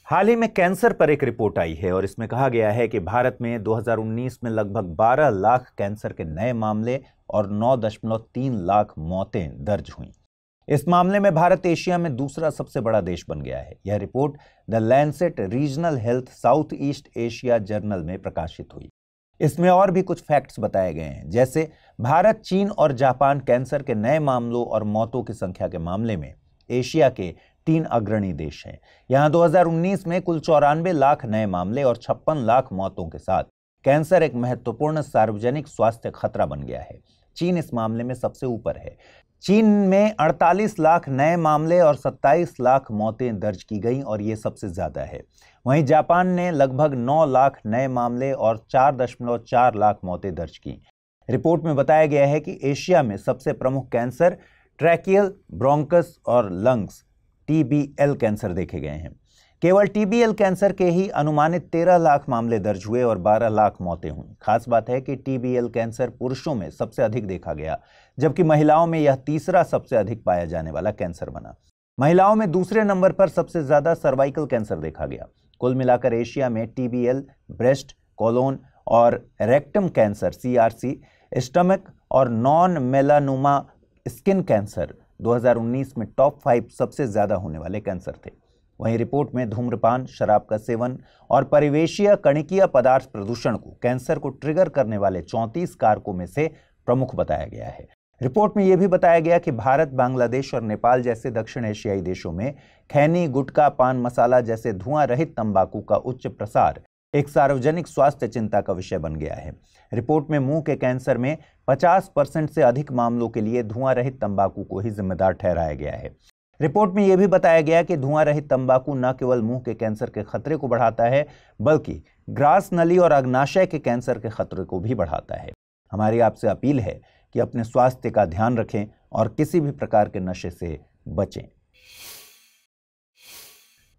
हाल ही में कैंसर पर एक रिपोर्ट आई है और इसमें कहा गया है कि भारत में 2019 में लगभग 12 लाख कैंसर के नए मामले और 9.3 लाख मौतें दर्ज हुई। इस मामले में भारत एशिया में दूसरा सबसे बड़ा देश बन गया है। यह report the Lancet regional health south east Asia journal में प्रकाशित हुई। इसमें और भी कुछ फैक्ट्स बताए गए हैं, जैसे भारत, चीन और जापान कैंसर के नए मामलों और मौतों की संख्या के मामले में एशिया के 3 अग्रणी देश हैं। यहां 2019 में कुल 94 लाख नए मामले और 56 लाख मौतों के साथ कैंसर एक महत्वपूर्ण सार्वजनिक स्वास्थ्य खतरा बन गया है। चीन इस मामले में सबसे ऊपर है। चीन में 48 लाख नए मामले और 27 लाख मौतें दर्ज की गई और ये सबसे ज्यादा है। वहीं जापान ने लगभग 9 लाख नए मामले और 4.4 लाख मौतें दर्ज की। रिपोर्ट में बताया गया है कि एशिया में सबसे प्रमुख कैंसर ट्रैकियल, ब्रोंकस और लंग्स TBL कैंसर देखे गए हैं। केवल TBL कैंसर के ही अनुमानित 13 लाख मामले दर्ज हुए और 12 लाख मौतें हुई। खास बात है कि TBL कैंसर पुरुषों में सबसे अधिक देखा गया, जबकि महिलाओं में यह तीसरा सबसे अधिक पाया जाने वाला कैंसर बना। महिलाओं में दूसरे नंबर पर सबसे ज्यादा सर्वाइकल कैंसर देखा गया। कुल मिलाकर एशिया में TBL, ब्रेस्ट, कोलोन और रेक्टम कैंसर CRC, स्टमक और नॉन मेलानोमा स्किन कैंसर 2019 में टॉप 5 सबसे ज्यादा होने वाले कैंसर थे। वहीं रिपोर्ट में धूम्रपान, शराब का सेवन और परिवेशीय कणिकीय पदार्थ प्रदूषण को कैंसर को ट्रिगर करने वाले 34 कारकों में से प्रमुख बताया गया है। रिपोर्ट में यह भी बताया गया कि भारत, बांग्लादेश और नेपाल जैसे दक्षिण एशियाई देशों में खैनी, गुटखा, पान मसाला जैसे धुआं रहित तंबाकू का उच्च प्रसार एक सार्वजनिक स्वास्थ्य चिंता का विषय बन गया है। रिपोर्ट में मुंह के कैंसर में 50% से अधिक मामलों के लिए धुआं रहित तंबाकू को ही जिम्मेदार ठहराया गया है। रिपोर्ट में यह भी बताया गया कि धुआं रहित तंबाकू न केवल मुंह के कैंसर के खतरे को बढ़ाता है, बल्कि ग्रास नली और अग्नाशय के कैंसर के खतरे को भी बढ़ाता है। हमारी आपसे अपील है कि अपने स्वास्थ्य का ध्यान रखें और किसी भी प्रकार के नशे से बचें।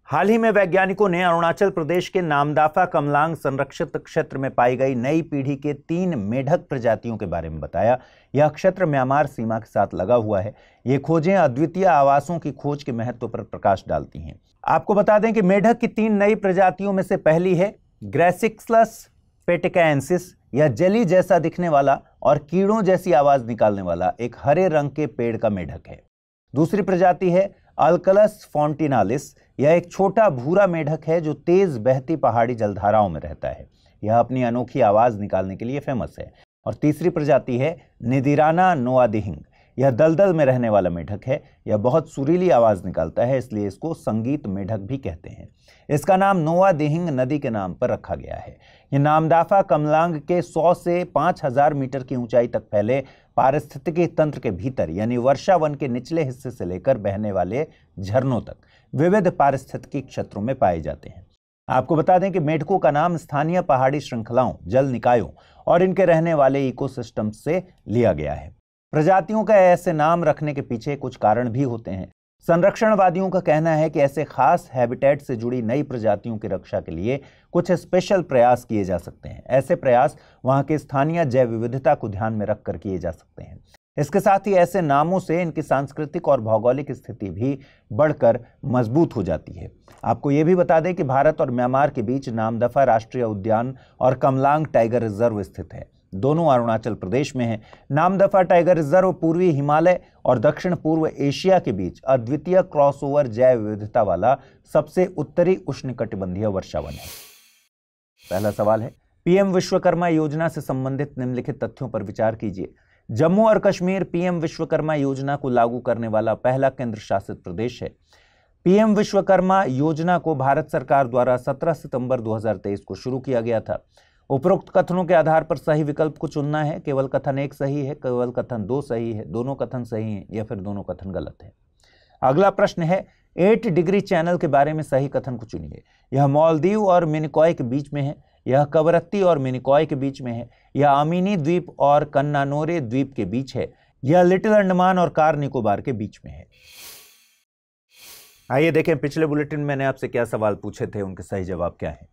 हाल ही में वैज्ञानिकों ने अरुणाचल प्रदेश के नामदाफा कमलांग संरक्षित क्षेत्र में पाई गई नई पीढ़ी के 3 मेढक प्रजातियों के बारे में बताया। यह क्षेत्र म्यांमार सीमा के साथ लगा हुआ है। ये खोजें अद्वितीय आवासों की खोज के महत्व पर प्रकाश डालती हैं। आपको बता दें कि मेढक की 3 नई प्रजातियों में से पहली है ग्रेसिक्सलस पेटिकाएंसिस। यह जेली जैसा दिखने वाला और कीड़ों जैसी आवाज निकालने वाला एक हरे रंग के पेड़ का मेढक है। दूसरी प्रजाति है अल्कलस फॉन्टिनालिस। यह एक छोटा भूरा मेढक है जो तेज बहती पहाड़ी जलधाराओं में रहता है। यह अपनी अनोखी आवाज निकालने के लिए फेमस है। और तीसरी प्रजाति है निदिराना नोआदिहिंग। यह दलदल में रहने वाला मेढक है। यह बहुत सुरीली आवाज निकालता है, इसलिए इसको संगीत मेढक भी कहते हैं। इसका नाम नोआदिहिंग नदी के नाम पर रखा गया है। यह नामदाफा कमलांग के 100 से 5000 मीटर की ऊंचाई तक फैले पारिस्थितिकी तंत्र के भीतर, यानी वर्षा वन के निचले हिस्से से लेकर बहने वाले झरनों तक विविध पारिस्थितिकी क्षेत्रों में पाए जाते हैं। आपको बता दें कि मेढकों का नाम स्थानीय पहाड़ी श्रृंखलाओं, जल निकायों और इनके रहने वाले इकोसिस्टम से लिया गया है। प्रजातियों का ऐसे नाम रखने के पीछे कुछ कारण भी होते हैं। संरक्षणवादियों का कहना है कि ऐसे खास हैबिटेट से जुड़ी नई प्रजातियों की रक्षा के लिए कुछ स्पेशल प्रयास किए जा सकते हैं। ऐसे प्रयास वहां के स्थानीय जैव विविधता को ध्यान में रखकर किए जा सकते हैं। इसके साथ ही ऐसे नामों से इनकी सांस्कृतिक और भौगोलिक स्थिति भी बढ़कर मजबूत हो जाती है। आपको ये भी बता दें कि भारत और म्यांमार के बीच नामदफा राष्ट्रीय उद्यान और कमलांग टाइगर रिजर्व स्थित है। दोनों अरुणाचल प्रदेश में है। नामदफा टाइगर रिजर्व पूर्वी हिमालय और दक्षिण पूर्व एशिया के बीच अद्वितीय क्रॉसओवर जैव विविधता वाला सबसे उत्तरी उष्णकटिबंधीय वर्षावन है। पहला सवाल है, पीएम विश्वकर्मा योजना से संबंधित निम्नलिखित तथ्यों पर विचार कीजिए। जम्मू और कश्मीर पीएम विश्वकर्मा योजना को लागू करने वाला पहला केंद्र शासित प्रदेश है। पीएम विश्वकर्मा योजना को भारत सरकार द्वारा 17 सितंबर 2023 को शुरू किया गया था। उपरोक्त कथनों के आधार पर सही विकल्प को चुनना है। केवल कथन 1 सही है, केवल कथन 2 सही है, दोनों कथन सही हैं या फिर दोनों कथन गलत है। अगला प्रश्न है, 8 डिग्री चैनल के बारे में सही कथन को चुनिए। यह मालदीव और मिनिकॉय के बीच में है, यह कवरत्ती और मिनिकॉय के बीच में है, यह अमीनी द्वीप और कन्नानोरे द्वीप के बीच है, यह लिटिल अंडमान और कार निकोबार के बीच में है। आइए देखें पिछले बुलेटिन में मैंने आपसे क्या सवाल पूछे थे, उनके सही जवाब क्या है।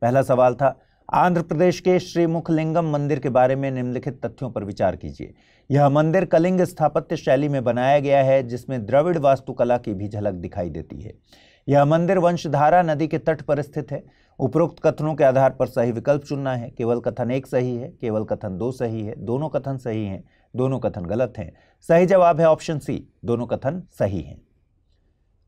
पहला सवाल था, आंध्र प्रदेश के श्रीमुखलिंगम मंदिर के बारे में निम्नलिखित तथ्यों पर विचार कीजिए। यह मंदिर कलिंग स्थापत्य शैली में बनाया गया है, जिसमें द्रविड़ वास्तुकला की भी झलक दिखाई देती है। यह मंदिर वंशधारा नदी के तट पर स्थित है। उपरोक्त कथनों के आधार पर सही विकल्प चुनना है। केवल कथन 1 सही है, केवल कथन 2 सही है, दोनों कथन सही हैं, दोनों कथन गलत हैं। सही जवाब है ऑप्शन सी, दोनों कथन सही हैं।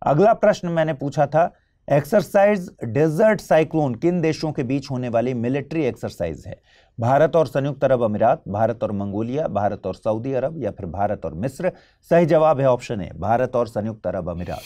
अगला प्रश्न मैंने पूछा था, एक्सरसाइज डेजर्ट साइक्लोन किन देशों के बीच होने वाली मिलिट्री एक्सरसाइज है? भारत और संयुक्त अरब अमीरात, भारत और मंगोलिया, भारत और सऊदी अरब या फिर भारत और मिस्र? सही जवाब है ऑप्शन ए, भारत और संयुक्त अरब अमीरात।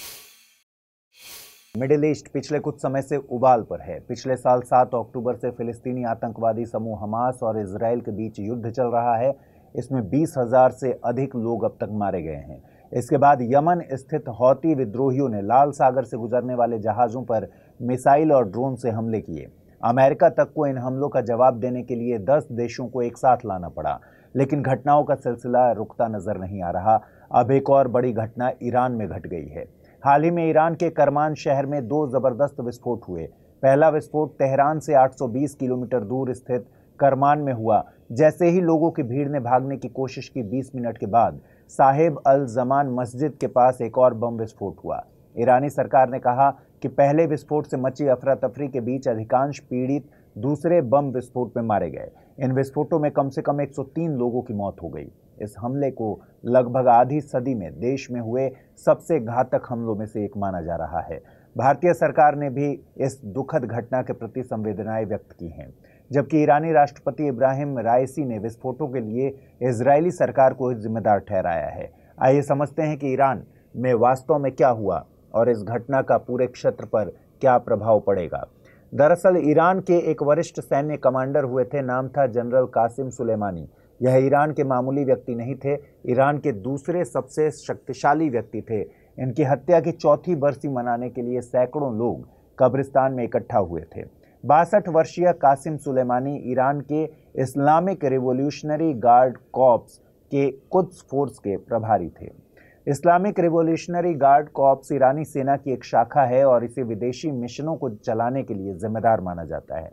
मिडिल ईस्ट पिछले कुछ समय से उबाल पर है। पिछले साल 7 अक्टूबर से फिलिस्तीनी आतंकवादी समूह हमास और इजराइल के बीच युद्ध चल रहा है। इसमें 20,000 से अधिक लोग अब तक मारे गए हैं। इसके बाद यमन स्थित हौती विद्रोहियों ने लाल सागर से गुजरने वाले जहाज़ों पर मिसाइल और ड्रोन से हमले किए। अमेरिका तक को इन हमलों का जवाब देने के लिए 10 देशों को एक साथ लाना पड़ा, लेकिन घटनाओं का सिलसिला रुकता नजर नहीं आ रहा। अब एक और बड़ी घटना ईरान में घट गई है। हाल ही में ईरान के करमान शहर में 2 जबरदस्त विस्फोट हुए। पहला विस्फोट तेहरान से 820 किलोमीटर दूर स्थित करमान में हुआ। जैसे ही लोगों की भीड़ ने भागने की कोशिश की, 20 मिनट के बाद साहिब अल जमान मस्जिद के पास एक और बम विस्फोट हुआ। ईरानी सरकार ने कहा कि पहले विस्फोट से मची अफरा तफरी के बीच अधिकांश पीड़ित दूसरे बम विस्फोट में मारे गए। इन विस्फोटों में कम से कम 103 लोगों की मौत हो गई। इस हमले को लगभग आधी सदी में देश में हुए सबसे घातक हमलों में से एक माना जा रहा है। भारतीय सरकार ने भी इस दुखद घटना के प्रति संवेदनाएं व्यक्त की हैं, जबकि ईरानी राष्ट्रपति इब्राहिम राइसी ने विस्फोटों के लिए इजरायली सरकार को जिम्मेदार ठहराया है। आइए समझते हैं कि ईरान में वास्तव में क्या हुआ और इस घटना का पूरे क्षेत्र पर क्या प्रभाव पड़ेगा। दरअसल ईरान के एक वरिष्ठ सैन्य कमांडर हुए थे, नाम था जनरल कासिम सुलेमानी। यह ईरान के मामूली व्यक्ति नहीं थे, ईरान के दूसरे सबसे शक्तिशाली व्यक्ति थे। इनकी हत्या की 4थी बरसी मनाने के लिए सैकड़ों लोग कब्रिस्तान में इकट्ठा हुए थे। 62 वर्षीय कासिम सुलेमानी ईरान के इस्लामिक रिवॉल्यूशनरी गार्ड कॉर्प्स के कुद्स फोर्स के प्रभारी थे। इस्लामिक रिवॉल्यूशनरी गार्ड कॉर्प्स ईरानी सेना की एक शाखा है और इसे विदेशी मिशनों को चलाने के लिए जिम्मेदार माना जाता है।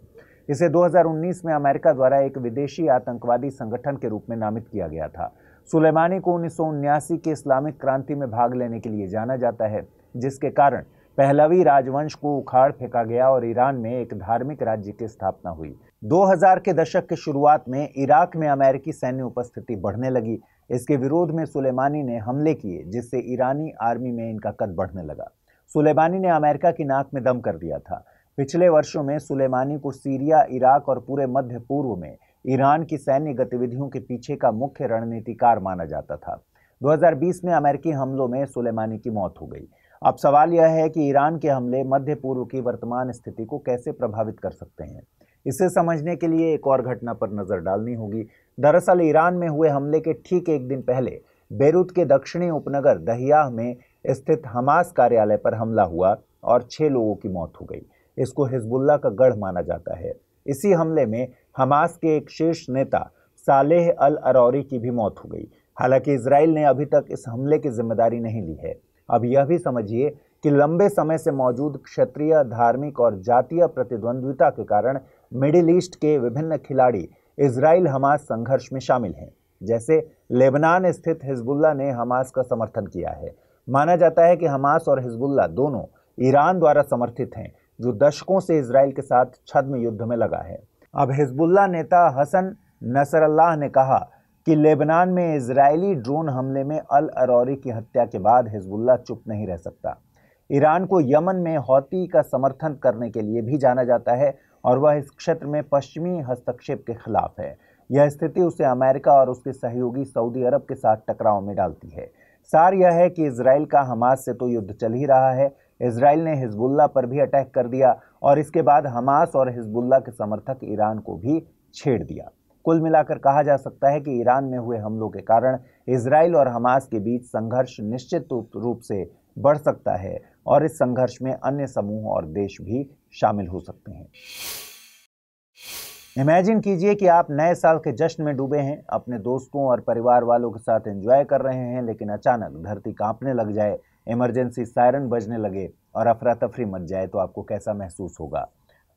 इसे 2019 में अमेरिका द्वारा एक विदेशी आतंकवादी संगठन के रूप में नामित किया गया था। सुलेमानी को 1979 के इस्लामिक क्रांति में भाग लेने के लिए जाना जाता है, जिसके कारण पहलवी राजवंश को उखाड़ फेंका गया और ईरान में एक धार्मिक राज्य की स्थापना हुई। 2000 के दशक के शुरुआत में इराक में अमेरिकी सैन्य उपस्थिति बढ़ने लगी। इसके विरोध में सुलेमानी ने हमले किए, जिससे ईरानी आर्मी में इनका कद बढ़ने लगा। सुलेमानी ने अमेरिका की नाक में दम कर दिया था। पिछले वर्षों में सुलेमानी को सीरिया, इराक और पूरे मध्य पूर्व में ईरान की सैन्य गतिविधियों के पीछे का मुख्य रणनीतिकार माना जाता था। 2020 में अमेरिकी हमलों में सुलेमानी की मौत हो गई। अब सवाल यह है कि ईरान के हमले मध्य पूर्व की वर्तमान स्थिति को कैसे प्रभावित कर सकते हैं। इसे समझने के लिए एक और घटना पर नजर डालनी होगी। दरअसल ईरान में हुए हमले के ठीक एक दिन पहले बेरूत के दक्षिणी उपनगर दहियाह में स्थित हमास कार्यालय पर हमला हुआ और 6 लोगों की मौत हो गई। इसको हिजबुल्लाह का गढ़ माना जाता है। इसी हमले में हमास के एक शीर्ष नेता सालेह अल अरौरी की भी मौत हो गई। हालांकि इजराइल ने अभी तक इस हमले की जिम्मेदारी नहीं ली है। अब यह भी समझिए कि लंबे समय से मौजूद क्षेत्रीय, धार्मिक और जातीय प्रतिद्वंद्विता के कारण मिडिल ईस्ट के विभिन्न खिलाड़ी इजराइल हमास संघर्ष में शामिल हैं। जैसे लेबनान स्थित हिजबुल्लाह ने हमास का समर्थन किया है। माना जाता है कि हमास और हिजबुल्लाह दोनों ईरान द्वारा समर्थित हैं, जो दशकों से इजराइल के साथ छद्म युद्ध में लगा है। अब हिजबुल्लाह नेता हसन नसरल्लाह ने कहा कि लेबनान में इजरायली ड्रोन हमले में अल अरौरी की हत्या के बाद हिजबुल्लाह चुप नहीं रह सकता। ईरान को यमन में हौती का समर्थन करने के लिए भी जाना जाता है और वह इस क्षेत्र में पश्चिमी हस्तक्षेप के खिलाफ है। यह स्थिति उसे अमेरिका और उसके सहयोगी सऊदी अरब के साथ टकराव में डालती है। सार यह है कि इजराइल का हमास से तो युद्ध चल ही रहा है, इजराइल ने हिजबुल्लाह पर भी अटैक कर दिया और इसके बाद हमास और हिजबुल्लाह के समर्थक ईरान को भी छेड़ दिया। कुल मिलाकर कहा जा सकता है कि ईरान में हुए हमलों के कारण इजराइल और हमास के बीच संघर्ष निश्चित रूप से बढ़ सकता है और इस संघर्ष में अन्य समूह और देश भी शामिल हो सकते हैं। इमेजिन कीजिए कि आप नए साल के जश्न में डूबे हैं, अपने दोस्तों और परिवार वालों के साथ एंजॉय कर रहे हैं, लेकिन अचानक धरती कांपने लग जाए, इमरजेंसी सायरन बजने लगे और अफरा तफरी मच जाए तो आपको कैसा महसूस होगा?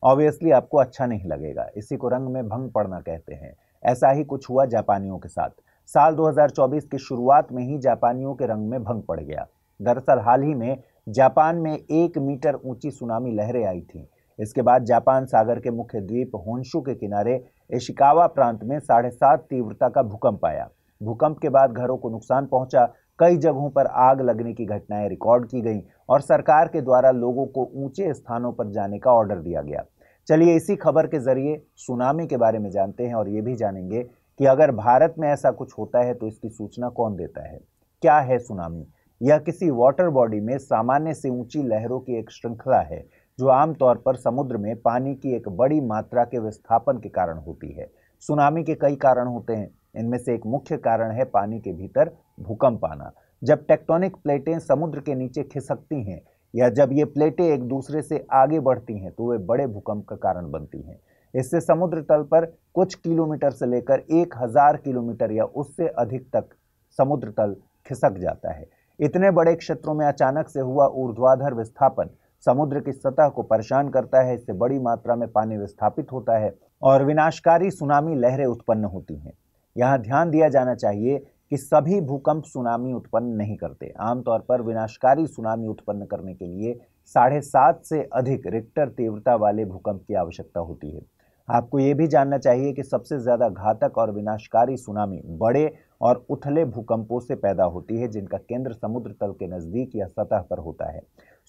ऑब्वियसली आपको अच्छा नहीं लगेगा। इसी को रंग में भंग पड़ना कहते हैं। ऐसा ही कुछ हुआ जापानियों के साथ। साल 2024 की शुरुआत में ही जापानियों के रंग में भंग पड़ गया। दरअसल हाल ही में जापान में 1 मीटर ऊंची सुनामी लहरें आई थीं। इसके बाद जापान सागर के मुख्य द्वीप होन्शु के किनारे इशिकावा प्रांत में 7.5 तीव्रता का भूकंप आया। भूकंप के बाद घरों को नुकसान पहुंचा, कई जगहों पर आग लगने की घटनाएं रिकॉर्ड की गईं और सरकार के द्वारा लोगों को ऊंचे स्थानों पर जाने का ऑर्डर दिया गया। चलिए इसी खबर के जरिए सुनामी के बारे में जानते हैं और ये भी जानेंगे कि अगर भारत में ऐसा कुछ होता है तो इसकी सूचना कौन देता है। क्या है सुनामी? यह किसी वाटर बॉडी में सामान्य से ऊंची लहरों की एक श्रृंखला है जो आमतौर पर समुद्र में पानी की एक बड़ी मात्रा के विस्थापन के कारण होती है। सुनामी के कई कारण होते हैं, इनमें से एक मुख्य कारण है पानी के भीतर भूकंप आना। जब टेक्टोनिक प्लेटें समुद्र के नीचे खिसकती हैं या जब ये प्लेटें एक दूसरे से आगे बढ़ती हैं तो वे बड़े भूकंप का कारण बनती हैं। इससे समुद्र तल पर कुछ किलोमीटर से लेकर 1000 किलोमीटर या उससे अधिक तक समुद्र तल खिसक जाता है। इतने बड़े क्षेत्रों में अचानक से हुआ ऊर्ध्वाधर विस्थापन समुद्र की सतह को परेशान करता है। इससे बड़ी मात्रा में पानी विस्थापित होता है और विनाशकारी सुनामी लहरें उत्पन्न होती हैं। यहाँ ध्यान दिया जाना चाहिए कि सभी भूकंप सुनामी उत्पन्न नहीं करते। आमतौर पर विनाशकारी सुनामी उत्पन्न करने के लिए 7.5 से अधिक रिक्टर तीव्रता वाले भूकंप की आवश्यकता होती है। आपको ये भी जानना चाहिए कि सबसे ज्यादा घातक और विनाशकारी सुनामी बड़े और उथले भूकंपों से पैदा होती है जिनका केंद्र समुद्र तल के नजदीक या सतह पर होता है।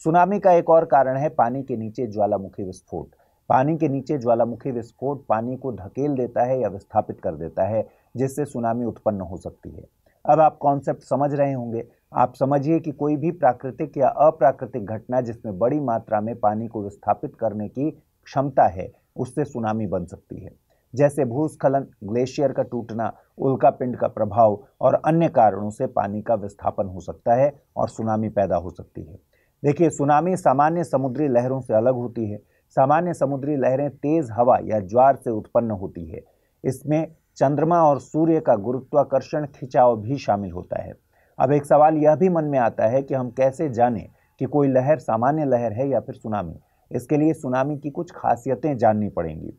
सुनामी का एक और कारण है पानी के नीचे ज्वालामुखी विस्फोट। पानी के नीचे ज्वालामुखी विस्फोट पानी को धकेल देता है या विस्थापित कर देता है, जिससे सुनामी उत्पन्न हो सकती है। अब आप कॉन्सेप्ट समझ रहे होंगे। आप समझिए कि कोई भी प्राकृतिक या अप्राकृतिक घटना जिसमें बड़ी मात्रा में पानी को विस्थापित करने की क्षमता है, उससे सुनामी बन सकती है। जैसे भूस्खलन, ग्लेशियर का टूटना, उल्कापिंड का प्रभाव और अन्य कारणों से पानी का विस्थापन हो सकता है और सुनामी पैदा हो सकती है। देखिए, सुनामी सामान्य समुद्री लहरों से अलग होती है। सामान्य समुद्री लहरें तेज हवा या ज्वार से उत्पन्न होती है। इसमें चंद्रमा और सूर्य का गुरुत्वाकर्षण खिंचाव भी शामिल होता है। अब एक सवाल यह भी मन में आता है कि हम कैसे जानें कि कोई लहर सामान्य लहर है या फिर सुनामी। इसके लिए सुनामी की कुछ खासियतें जाननी पड़ेंगी।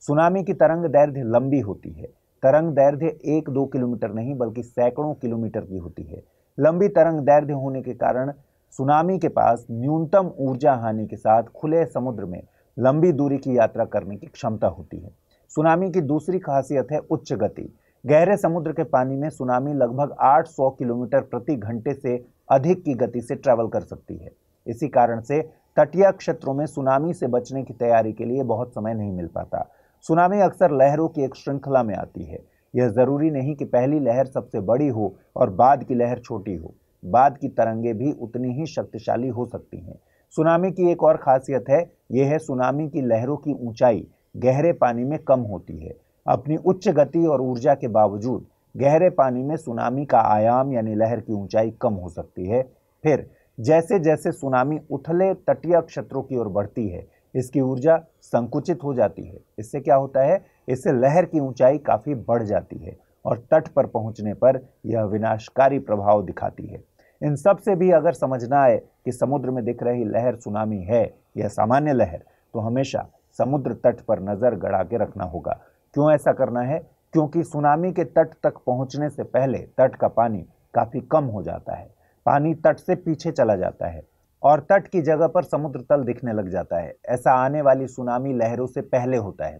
सुनामी की तरंग दैर्घ्य लंबी होती है। तरंग दैर्घ्य 1-2 किलोमीटर नहीं बल्कि सैकड़ों किलोमीटर की होती है। लंबी तरंग दैर्घ्य होने के कारण सुनामी के पास न्यूनतम ऊर्जा हानि के साथ खुले समुद्र में लंबी दूरी की यात्रा करने की क्षमता होती है। सुनामी की दूसरी खासियत है उच्च गति। गहरे समुद्र के पानी में सुनामी लगभग 800 किलोमीटर प्रति घंटे से अधिक की गति से ट्रैवल कर सकती है। इसी कारण से तटीय क्षेत्रों में सुनामी से बचने की तैयारी के लिए बहुत समय नहीं मिल पाता। सुनामी अक्सर लहरों की एक श्रृंखला में आती है। यह जरूरी नहीं कि पहली लहर सबसे बड़ी हो और बाद की लहर छोटी हो। बाद की तरंगे भी उतनी ही शक्तिशाली हो सकती हैं। सुनामी की एक और खासियत है, यह है सुनामी की लहरों की ऊंचाई गहरे पानी में कम होती है। अपनी उच्च गति और ऊर्जा के बावजूद गहरे पानी में सुनामी का आयाम यानी लहर की ऊंचाई कम हो सकती है। फिर जैसे जैसे सुनामी उथले तटीय क्षेत्रों की ओर बढ़ती है, इसकी ऊर्जा संकुचित हो जाती है। इससे क्या होता है? इससे लहर की ऊंचाई काफी बढ़ जाती है और तट पर पहुंचने पर यह विनाशकारी प्रभाव दिखाती है। इन सब से भी अगर समझना है कि समुद्र में दिख रही लहर सुनामी है या सामान्य लहर, तो हमेशा समुद्र तट पर नजर गड़ा के रखना होगा। क्यों ऐसा करना है? क्योंकि सुनामी के तट तक पहुंचने से पहले तट का पानी काफी कम हो जाता है। पानी तट से पीछे चला जाता है और तट की जगह पर समुद्र तल दिखने लग जाता है। ऐसा आने वाली सुनामी लहरों से पहले होता है।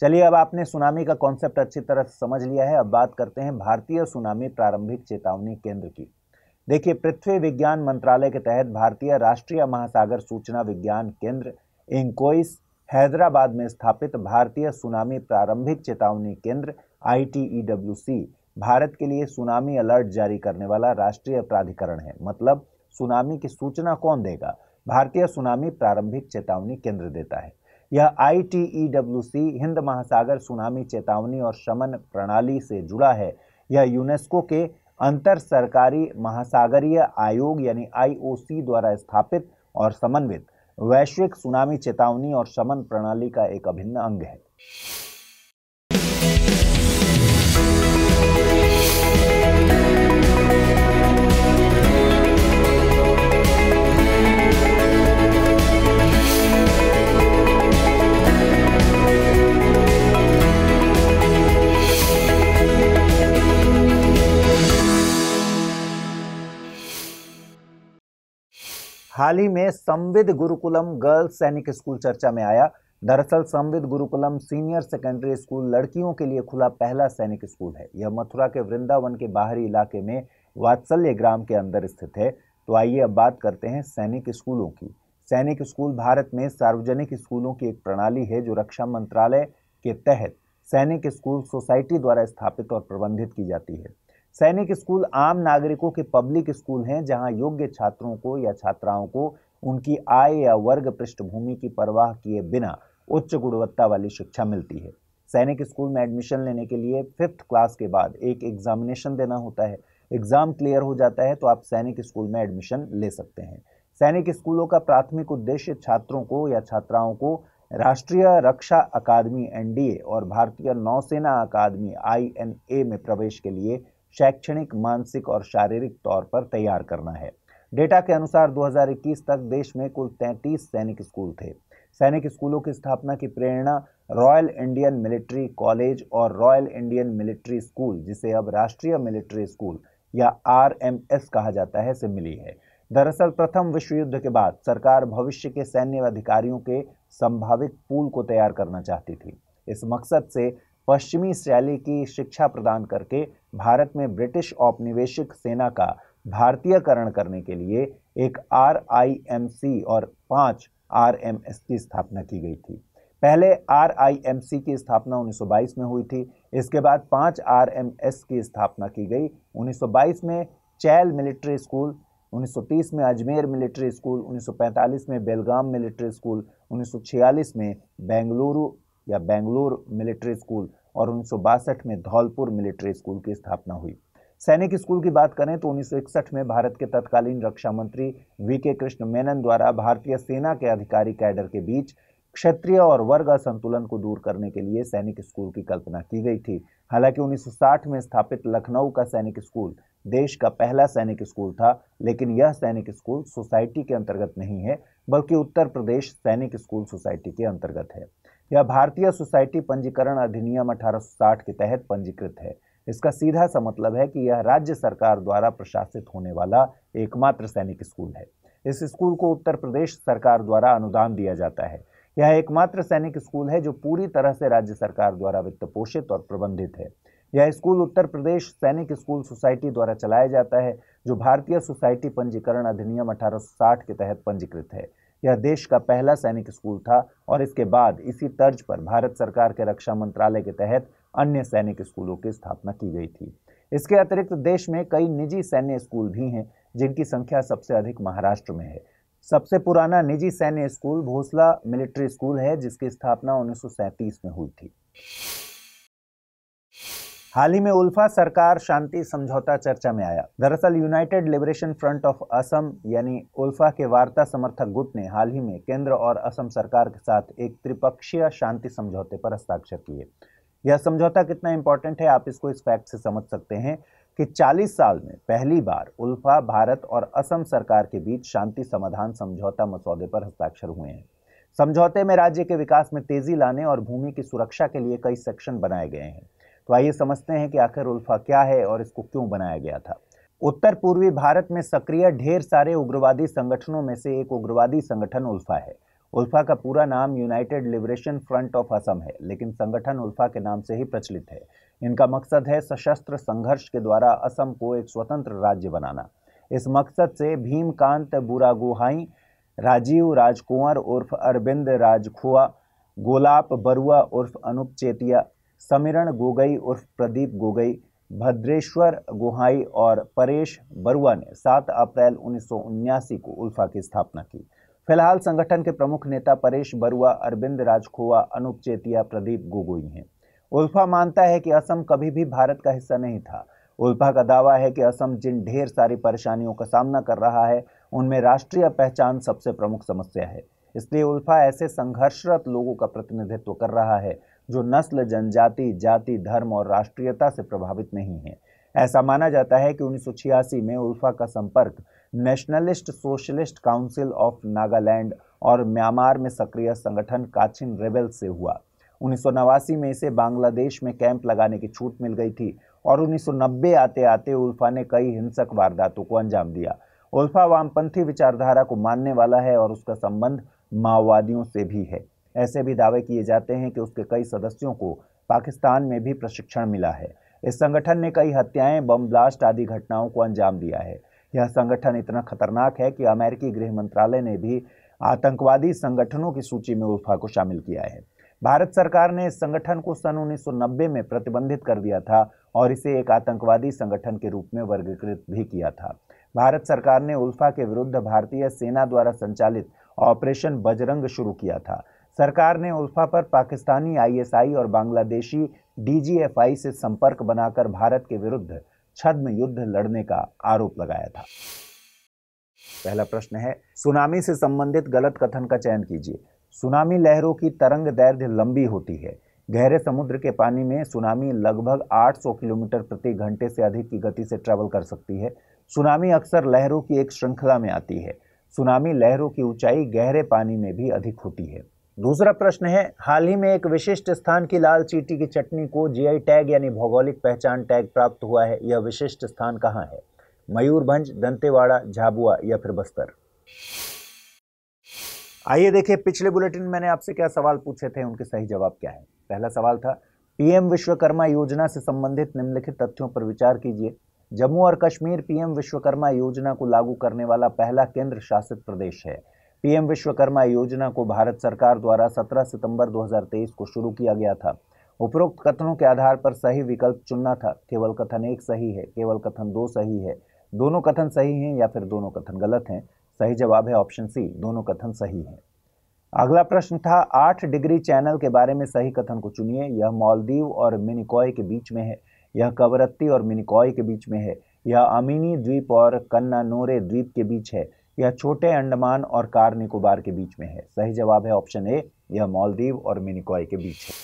चलिए, अब आपने सुनामी का कॉन्सेप्ट अच्छी तरह से समझ लिया है। अब बात करते हैं भारतीय सुनामी प्रारंभिक चेतावनी केंद्र की। देखिए, पृथ्वी विज्ञान मंत्रालय के तहत भारतीय राष्ट्रीय महासागर सूचना विज्ञान केंद्र इंकोइस हैदराबाद में स्थापित भारतीय सुनामी प्रारंभिक चेतावनी केंद्र ITEWC भारत के लिए सुनामी अलर्ट जारी करने वाला राष्ट्रीय प्राधिकरण है। मतलब सुनामी की सूचना कौन देगा? भारतीय सुनामी प्रारंभिक चेतावनी केंद्र देता है। यह ITEWC हिंद महासागर सुनामी चेतावनी और शमन प्रणाली से जुड़ा है। यह यूनेस्को के अंतर सरकारी महासागरीय आयोग यानी IOC द्वारा स्थापित और समन्वित वैश्विक सुनामी चेतावनी और शमन प्रणाली का एक अभिन्न अंग है। हाल ही में संविद गुरुकुलम गर्ल्स सैनिक स्कूल चर्चा में आया। दरअसल संविद गुरुकुलम सीनियर सेकेंडरी स्कूल लड़कियों के लिए खुला पहला सैनिक स्कूल है। यह मथुरा के वृंदावन के बाहरी इलाके में वात्सल्य ग्राम के अंदर स्थित है। तो आइए अब बात करते हैं सैनिक स्कूलों की। सैनिक स्कूल भारत में सार्वजनिक स्कूलों की एक प्रणाली है जो रक्षा मंत्रालय के तहत सैनिक स्कूल सोसाइटी द्वारा स्थापित और प्रबंधित की जाती है। सैनिक स्कूल आम नागरिकों के पब्लिक स्कूल हैं जहां योग्य छात्रों को या छात्राओं को उनकी आय या वर्ग पृष्ठभूमि की परवाह किए बिना उच्च गुणवत्ता वाली शिक्षा मिलती है। सैनिक स्कूल में एडमिशन लेने के लिए 5th क्लास के बाद एक एग्जामिनेशन देना होता है। एग्जाम क्लियर हो जाता है तो आप सैनिक स्कूल में एडमिशन ले सकते हैं। सैनिक स्कूलों का प्राथमिक उद्देश्य छात्रों को या छात्राओं को राष्ट्रीय रक्षा अकादमी NDA और भारतीय नौसेना अकादमी INA में प्रवेश के लिए शैक्षणिक, मानसिक और शारीरिक तौर पर तैयार करना है। डेटा के अनुसार 2021 तक देश में कुल 33 सैनिक स्कूल थे। सैनिक स्कूलों की स्थापना की प्रेरणा रॉयल इंडियन मिलिट्री कॉलेज और रॉयल इंडियन मिलिट्री स्कूल, जिसे अब राष्ट्रीय मिलिट्री स्कूल या RMS कहा जाता है, से मिली है। दरअसल प्रथम विश्व युद्ध के बाद सरकार भविष्य के सैन्य अधिकारियों के संभावित पूल को तैयार करना चाहती थी। इस मकसद से पश्चिमी शैली की शिक्षा प्रदान करके भारत में ब्रिटिश औपनिवेशिक सेना का भारतीयकरण करने के लिए एक RIMC और 5 RMS की स्थापना की गई थी। पहले RIMC की स्थापना 1922 में हुई थी। इसके बाद 5 RMS की स्थापना की गई। 1922 में चैल मिलिट्री स्कूल, 1930 में अजमेर मिलिट्री स्कूल, 1945 में बेलगाम मिलिट्री स्कूल, 1946 में बेंगलुरु मिलिट्री स्कूल और 1962 में धौलपुर मिलिट्री स्कूल की स्थापना हुई। सैनिक स्कूल की बात करें तो 1961 में भारत के तत्कालीन रक्षा मंत्री VK कृष्ण मेनन द्वारा भारतीय सेना के अधिकारी कैडर के बीच क्षेत्रीय और वर्ग असंतुलन को दूर करने के लिए सैनिक स्कूल की कल्पना की गई थी। हालांकि 1960 में स्थापित लखनऊ का सैनिक स्कूल देश का पहला सैनिक स्कूल था, लेकिन यह सैनिक स्कूल सोसाइटी के अंतर्गत नहीं है, बल्कि उत्तर प्रदेश सैनिक स्कूल सोसाइटी के अंतर्गत है। यह भारतीय सोसाइटी पंजीकरण अधिनियम 1860 के तहत पंजीकृत है। इसका सीधा सा मतलब है कि यह राज्य सरकार द्वारा प्रशासित होने वाला एकमात्र सैनिक स्कूल है। इस स्कूल को उत्तर प्रदेश सरकार द्वारा अनुदान दिया जाता है। यह एकमात्र सैनिक स्कूल है जो पूरी तरह से राज्य सरकार द्वारा वित्त पोषित और प्रबंधित है। यह स्कूल उत्तर प्रदेश सैनिक स्कूल सोसाइटी द्वारा चलाया जाता है, जो भारतीय सोसाइटी पंजीकरण अधिनियम 1860 के तहत पंजीकृत है। यह देश का पहला सैनिक स्कूल था और इसके बाद इसी तर्ज पर भारत सरकार के रक्षा मंत्रालय के तहत अन्य सैनिक स्कूलों की स्थापना की गई थी। इसके अतिरिक्त देश में कई निजी सैन्य स्कूल भी हैं, जिनकी संख्या सबसे अधिक महाराष्ट्र में है। सबसे पुराना निजी सैन्य स्कूल भोसला मिलिट्री स्कूल है, जिसकी स्थापना 1937 में हुई थी। हाल ही में उल्फा सरकार शांति समझौता चर्चा में आया। दरअसल United liberation front of Assam यानी उल्फा के वार्ता समर्थक गुट ने हाल ही में केंद्र और असम सरकार के साथ एक त्रिपक्षीय शांति समझौते पर हस्ताक्षर किए। यह समझौता कितना इंपॉर्टेंट है आप इसको इस फैक्ट से समझ सकते हैं कि 40 साल में पहली बार उल्फा, भारत और असम सरकार के बीच शांति समाधान समझौता मसौदे पर हस्ताक्षर हुए हैं। समझौते में राज्य के विकास में तेजी लाने और भूमि की सुरक्षा के लिए कई सेक्शन बनाए गए हैं। तो आइए समझते हैं कि आखिर उल्फा क्या है और इसको क्यों बनाया गया था। उत्तर पूर्वी भारत में सक्रिय ढेर सारे उग्रवादी संगठनों में से एक उग्रवादी संगठन उल्फा है। उल्फा का पूरा नाम United liberation front of Assam है, लेकिन संगठन उल्फा के नाम से ही प्रचलित है। इनका मकसद है सशस्त्र संघर्ष के द्वारा असम को एक स्वतंत्र राज्य बनाना। इस मकसद से भीमकांत बुरागोहाई, राजीव राजकुंवर उर्फ अरविंद राजखुआ, गोलाप बरुआ उर्फ अनूप चेतिया, समीरण गोगई उर्फ प्रदीप गोगई, भद्रेश्वर गोहाई और परेश बरुआ ने 7 अप्रैल 1979 को उल्फा की स्थापना की। फिलहाल संगठन के प्रमुख नेता परेश बरुआ, अरविंद राजखुआ, अनूप चेतिया, प्रदीप गोगोई हैं। उल्फा मानता है कि असम कभी भी भारत का हिस्सा नहीं था। उल्फा का दावा है कि असम जिन ढेर सारी परेशानियों का सामना कर रहा है, उनमें राष्ट्रीय पहचान सबसे प्रमुख समस्या है। इसलिए उल्फा ऐसे संघर्षरत लोगों का प्रतिनिधित्व कर रहा है जो नस्ल, जनजाति, जाति, धर्म और राष्ट्रीयता से प्रभावित नहीं है। ऐसा माना जाता है कि 1986 में उल्फा का संपर्क nationalist socialist council of Nagaland और म्यांमार में सक्रिय संगठन काचिन रेबेल्स से हुआ। 1989 में इसे बांग्लादेश में कैंप लगाने की छूट मिल गई थी और 1990 आते आते उल्फा ने कई हिंसक वारदातों को अंजाम दिया। उल्फा वामपंथी विचारधारा को मानने वाला है और उसका संबंध माओवादियों से भी है। ऐसे भी दावे किए जाते हैं कि उसके कई सदस्यों को पाकिस्तान में भी प्रशिक्षण मिला है। इस संगठन ने कई हत्याएं, बम ब्लास्ट आदि घटनाओं को अंजाम दिया है। यह संगठन इतना खतरनाक है कि अमेरिकी गृह मंत्रालय ने भी आतंकवादी संगठनों की सूची में उल्फा को शामिल किया है। भारत सरकार ने इस संगठन को सन 1990 में प्रतिबंधित कर दिया था और इसे एक आतंकवादी संगठन के रूप में वर्गीकृत भी किया था। भारत सरकार ने उल्फा के विरुद्ध भारतीय सेना द्वारा संचालित ऑपरेशन बजरंग शुरू किया था। सरकार ने उल्फा पर पाकिस्तानी आईएसआई और बांग्लादेशी डीजीएफआई से संपर्क बनाकर भारत के विरुद्ध छद्म युद्ध लड़ने का आरोप लगाया था। पहला प्रश्न है, सुनामी से संबंधित गलत कथन का चयन कीजिए। सुनामी लहरों की तरंग दैर्घ्य लंबी होती है। गहरे समुद्र के पानी में सुनामी लगभग 800 किलोमीटर प्रति घंटे से अधिक की गति से ट्रेवल कर सकती है। सुनामी अक्सर लहरों की एक श्रृंखला में आती है। सुनामी लहरों की ऊंचाई गहरे पानी में भी अधिक होती है। दूसरा प्रश्न है, हाल ही में एक विशिष्ट स्थान की लाल चींटी की चटनी को जीआई टैग यानी भौगोलिक पहचान टैग प्राप्त हुआ है। यह विशिष्ट स्थान कहाँ है? मयूरभंज, दंतेवाड़ा, झाबुआ या फिर बस्तर? आइए देखिए, पिछले बुलेटिन में मैंने आपसे क्या सवाल पूछे थे, उनके सही जवाब क्या है। पहला सवाल था, पीएम विश्वकर्मा योजना से संबंधित निम्नलिखित तथ्यों पर विचार कीजिए। जम्मू और कश्मीर पीएम विश्वकर्मा योजना को लागू करने वाला पहला केंद्र शासित प्रदेश है। पीएम विश्वकर्मा योजना को भारत सरकार द्वारा 17 सितंबर 2023 को शुरू किया गया था। उपरोक्त कथनों के आधार पर सही विकल्प चुनना था। केवल कथन 1 सही है, केवल कथन 2 सही है, दोनों कथन सही हैं या फिर दोनों कथन गलत हैं। सही जवाब है ऑप्शन सी, दोनों कथन सही हैं। अगला प्रश्न था, 8 डिग्री चैनल के बारे में सही कथन को चुनिए। यह मालदीव और मिनिकॉय के बीच में है, यह कवरत्ती और मिनिकॉय के बीच में है, यह अमीनी द्वीप और कन्नानोरे द्वीप के बीच है, यह छोटे अंडमान और कार निकोबार के बीच में है। सही जवाब है ऑप्शन ए, यह मालदीव और मिनिकॉय के बीच है।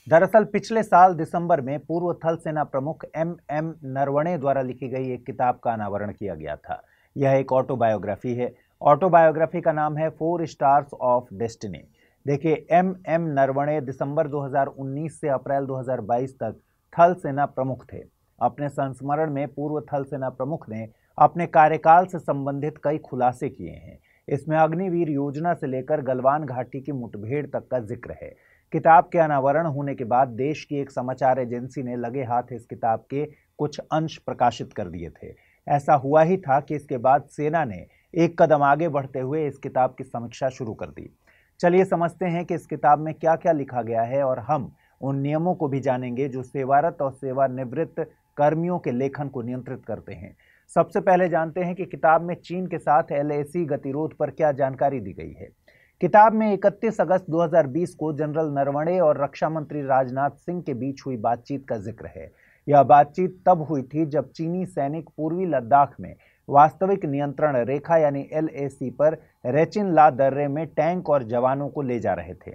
दरअसल पिछले साल दिसंबर में पूर्व थल सेना प्रमुख एम नरवणे द्वारा लिखी गई एक किताब का अनावरण किया गया था। यह एक ऑटोबायोग्राफी है। ऑटोबायोग्राफी का नाम है 4 स्टार्स ऑफ डेस्टिनी। देखिए, एम नरवणे दिसंबर 2019 से अप्रैल 2022 तक थल सेना प्रमुख थे। अपने संस्मरण में पूर्व थल सेना प्रमुख ने अपने कार्यकाल से संबंधित कई खुलासे किए हैं। इसमें अग्निवीर योजना से लेकर गलवान घाटी की मुठभेड़ तक का जिक्र है। किताब के अनावरण होने के बाद देश की एक समाचार एजेंसी ने लगे हाथ इस किताब के कुछ अंश प्रकाशित कर दिए थे। ऐसा हुआ ही था कि इसके बाद सेना ने एक कदम आगे बढ़ते हुए इस किताब की समीक्षा शुरू कर दी। चलिए समझते हैं कि इस किताब में क्या क्या लिखा गया है और हम उन नियमों को भी जानेंगे जो सेवारत और सेवानिवृत्त कर्मियों के लेखन को नियंत्रित करते हैं। सबसे पहले जानते हैं कि किताब में चीन के साथ एलएसी गतिरोध पर क्या जानकारी दी गई है। किताब में 31 अगस्त 2020 को जनरल नरवणे और रक्षा मंत्री राजनाथ सिंह के बीच हुई बातचीत का जिक्र है। यह बातचीत तब हुई थी जब चीनी सैनिक पूर्वी लद्दाख में वास्तविक नियंत्रण रेखा यानी एलएसी पर रेचिन ला दर्रे में टैंक और जवानों को ले जा रहे थे।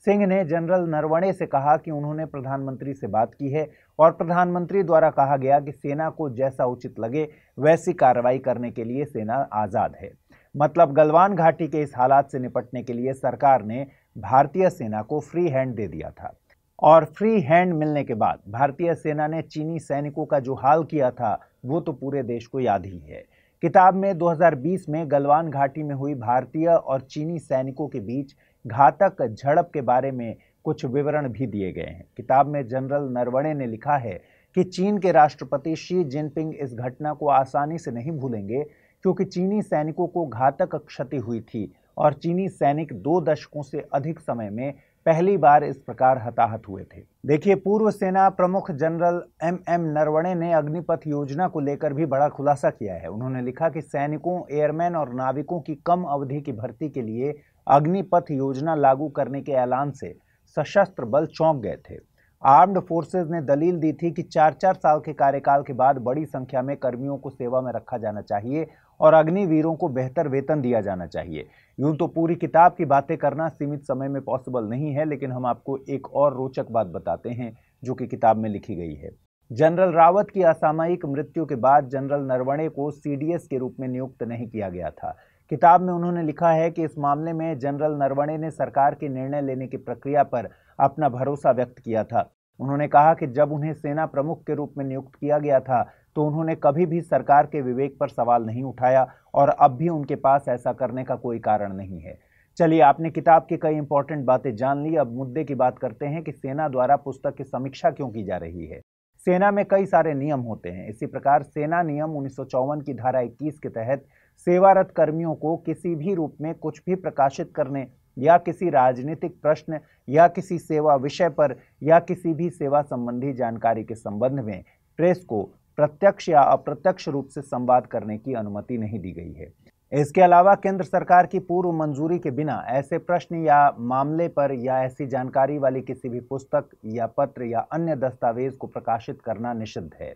सिंह ने जनरल नरवणे से कहा कि उन्होंने प्रधानमंत्री से बात की है और प्रधानमंत्री द्वारा कहा गया कि सेना को जैसा उचित लगे वैसी कार्रवाई करने के लिए सेना आज़ाद है। मतलब गलवान घाटी के इस हालात से निपटने के लिए सरकार ने भारतीय सेना को फ्री हैंड दे दिया था और फ्री हैंड मिलने के बाद भारतीय सेना ने चीनी सैनिकों का जो हाल किया था वो तो पूरे देश को याद ही है। किताब में 2020 में गलवान घाटी में हुई भारतीय और चीनी सैनिकों के बीच घातक झड़प के बारे में कुछ विवरण भी दिए गए हैं। किताब में जनरल नरवणे ने लिखा है कि चीन के राष्ट्रपति शी जिनपिंग इस घटना को आसानी से नहीं भूलेंगे क्योंकि चीनी सैनिकों को घातक क्षति हुई थी और चीनी सैनिक 2 दशकों से अधिक समय में पहली बार इस प्रकार हताहत हुए थे। देखिए, पूर्व सेना प्रमुख जनरल एम नरवणे ने अग्निपथ योजना को लेकर भी बड़ा खुलासा किया है। उन्होंने लिखा कि सैनिकों, एयरमैन और नाविकों की कम अवधि की भर्ती के लिए अग्निपथ योजना लागू करने के ऐलान से सशस्त्र बल चौंक गए थे। आर्म्ड फोर्सेज ने दलील दी थी कि 4-4 साल के कार्यकाल के बाद बड़ी संख्या में कर्मियों को सेवा में रखा जाना चाहिए और अग्निवीरों को बेहतर वेतन दिया जाना चाहिए। यूं तो पूरी किताब की बातें करना सीमित समय में पॉसिबल नहीं है, लेकिन हम आपको एक और रोचक बात बताते हैं जो कि किताब में लिखी गई है। जनरल रावत की असामयिक मृत्यु के बाद जनरल नरवणे को सीडीएस के रूप में नियुक्त नहीं किया गया था। किताब में उन्होंने लिखा है कि इस मामले में जनरल नरवणे ने सरकार के निर्णय लेने की प्रक्रिया पर अपना भरोसा व्यक्त किया था। उन्होंने कहा कि जब उन्हें सेना प्रमुख के रूप में नियुक्त किया गया था तो उन्होंने कभी भी सरकार के विवेक पर सवाल नहीं उठाया और अब भी उनके पास ऐसा करने का कोई कारण नहीं है। चलिए, आपने किताब की कई इंपॉर्टेंट बातें जान ली, अब मुद्दे की बात करते हैं कि सेना द्वारा पुस्तक की समीक्षा क्यों की जा रही है। सेना में कई सारे नियम होते हैं। इसी प्रकार सेना नियम 1954 की धारा 21 के तहत सेवारत कर्मियों को किसी भी रूप में कुछ भी प्रकाशित करने या किसी राजनीतिक प्रश्न या किसी सेवा विषय पर या किसी भी सेवा संबंधी जानकारी के संबंध में प्रेस को प्रत्यक्ष या अप्रत्यक्ष रूप से संवाद करने की अनुमति नहीं दी गई है। इसके अलावा केंद्र सरकार की पूर्व मंजूरी के बिना ऐसे प्रश्न या मामले पर या ऐसी जानकारी वाली किसी भी पुस्तक या पत्र या अन्य दस्तावेज को प्रकाशित करना निषिद्ध है।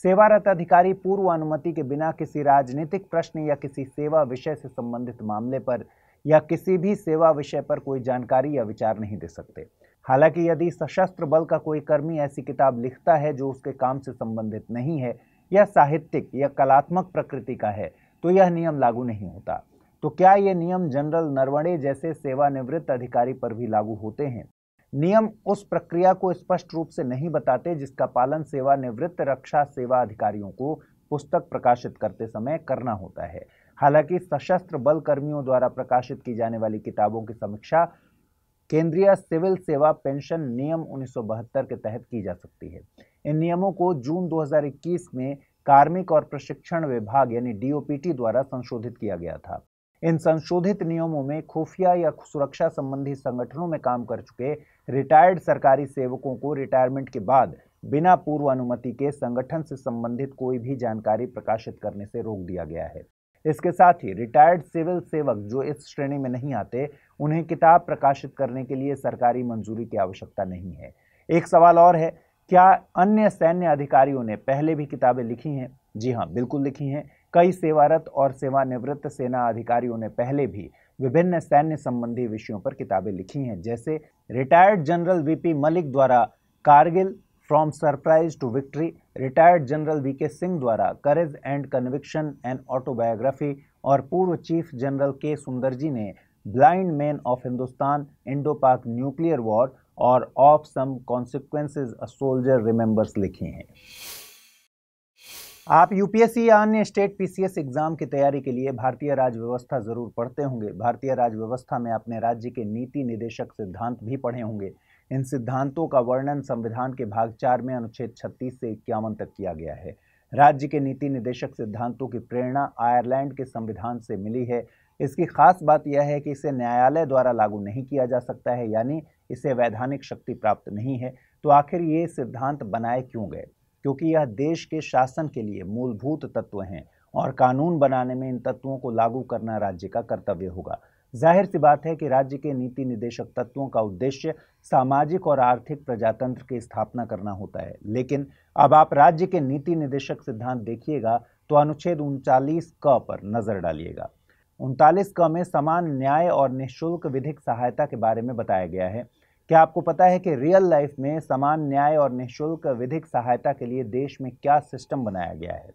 सेवारत अधिकारी पूर्व अनुमति के बिना किसी राजनीतिक प्रश्न या किसी सेवा विषय से संबंधित मामले पर या किसी भी सेवा विषय पर कोई जानकारी या विचार नहीं दे सकते। हालांकि यदि सशस्त्र बल का कोई कर्मी ऐसी किताब लिखता है जो उसके काम से संबंधित नहीं है या साहित्यिक या कलात्मक प्रकृति का है तो यह नियम लागू नहीं होता। तो क्या ये नियम जनरल नरवणे जैसे सेवानिवृत्त अधिकारी पर भी लागू होते हैं? नियम उस प्रक्रिया को स्पष्ट रूप से नहीं बताते जिसका पालन सेवानिवृत्त रक्षा सेवा अधिकारियों को पुस्तक प्रकाशित करते समय करना होता है। हालांकि सशस्त्र बल कर्मियों द्वारा प्रकाशित की जाने वाली किताबों की समीक्षा केंद्रीय सिविल सेवा पेंशन नियम 1972 के तहत की जा सकती है। इन नियमों को जून 2021 में कार्मिक और प्रशिक्षण विभाग यानी डीओपीटी द्वारा संशोधित किया गया था। इन संशोधित नियमों में खुफिया या सुरक्षा संबंधी संगठनों में काम कर चुके रिटायर्ड सरकारी सेवकों को रिटायरमेंट के बाद बिना पूर्व अनुमति के संगठन से संबंधित कोई भी जानकारी प्रकाशित करने से रोक दिया गया है। इसके साथ ही रिटायर्ड सिविल सेवक जो इस श्रेणी में नहीं आते, उन्हें किताब प्रकाशित करने के लिए सरकारी मंजूरी की आवश्यकता नहीं है। एक सवाल और है, क्या अन्य सैन्य अधिकारियों ने पहले भी किताबें लिखी हैं? जी हाँ, बिल्कुल लिखी हैं। कई सेवारत और सेवानिवृत्त सेना अधिकारियों ने पहले भी विभिन्न सैन्य संबंधी विषयों पर किताबें लिखी हैं, जैसे रिटायर्ड जनरल वीपी मलिक द्वारा Kargil from surprise to victory, retired general VK Singh द्वारा courage and conviction and autobiography और पूर्व चीफ जनरल के सुंदरजी ने blind man of Hindustan, Indo Pak nuclear war और of some consequences a soldier remembers लिखी हैं। आप यूपीएससी या अन्य स्टेट पीसीएस एग्जाम की तैयारी के लिए भारतीय राज्य व्यवस्था जरूर पढ़ते होंगे। भारतीय राज्य व्यवस्था में अपने राज्य के नीति निदेशक सिद्धांत भी पढ़े होंगे। इन सिद्धांतों का वर्णन संविधान के भाग 4 में अनुच्छेद 36 से 51 तक किया गया है। राज्य के नीति निदेशक सिद्धांतों की प्रेरणा आयरलैंड के संविधान से मिली है। इसकी खास बात यह है कि इसे न्यायालय द्वारा लागू नहीं किया जा सकता है, यानी इसे वैधानिक शक्ति प्राप्त नहीं है। तो आखिर ये सिद्धांत बनाए क्यों गए? क्योंकि यह देश के शासन के लिए मूलभूत तत्व हैं और कानून बनाने में इन तत्वों को लागू करना राज्य का कर्तव्य होगा। जाहिर सी बात है कि राज्य के नीति निदेशक तत्वों का उद्देश्य सामाजिक और आर्थिक प्रजातंत्र की स्थापना करना होता है। लेकिन अब आप राज्य के नीति निदेशक सिद्धांत देखिएगा तो अनुच्छेद 39 क पर नजर डालिएगा। 39 क में समान न्याय और निःशुल्क विधिक सहायता के बारे में बताया गया है। क्या आपको पता है कि रियल लाइफ में समान न्याय और निःशुल्क विधिक सहायता के लिए देश में क्या सिस्टम बनाया गया है?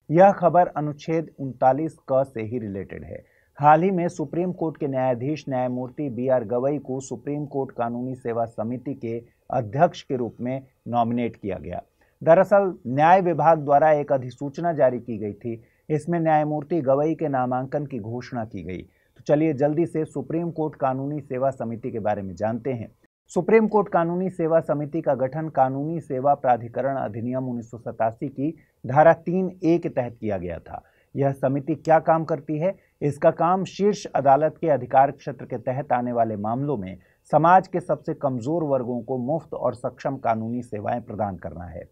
यह खबर अनुच्छेद 39 क से ही रिलेटेड है। हाल ही में सुप्रीम कोर्ट के न्यायाधीश न्यायमूर्ति BR गवई को सुप्रीम कोर्ट कानूनी सेवा समिति के अध्यक्ष के रूप में नॉमिनेट किया गया। दरअसल न्याय विभाग द्वारा एक अधिसूचना जारी की गई थी। इसमें न्यायमूर्ति गवई के नामांकन की घोषणा की गई। तो चलिए जल्दी से सुप्रीम कोर्ट कानूनी सेवा समिति के बारे में जानते हैं। सुप्रीम कोर्ट कानूनी सेवा समिति का गठन कानूनी सेवा प्राधिकरण अधिनियम 1987 की धारा 3A के तहत किया गया था। यह समिति क्या काम करती है? इसका काम शीर्ष अदालत के अधिकार क्षेत्र के तहत आने वाले मामलों में समाज के सबसे कमजोर वर्गों को मुफ्त और सक्षम कानूनी सेवाएं प्रदान करना है।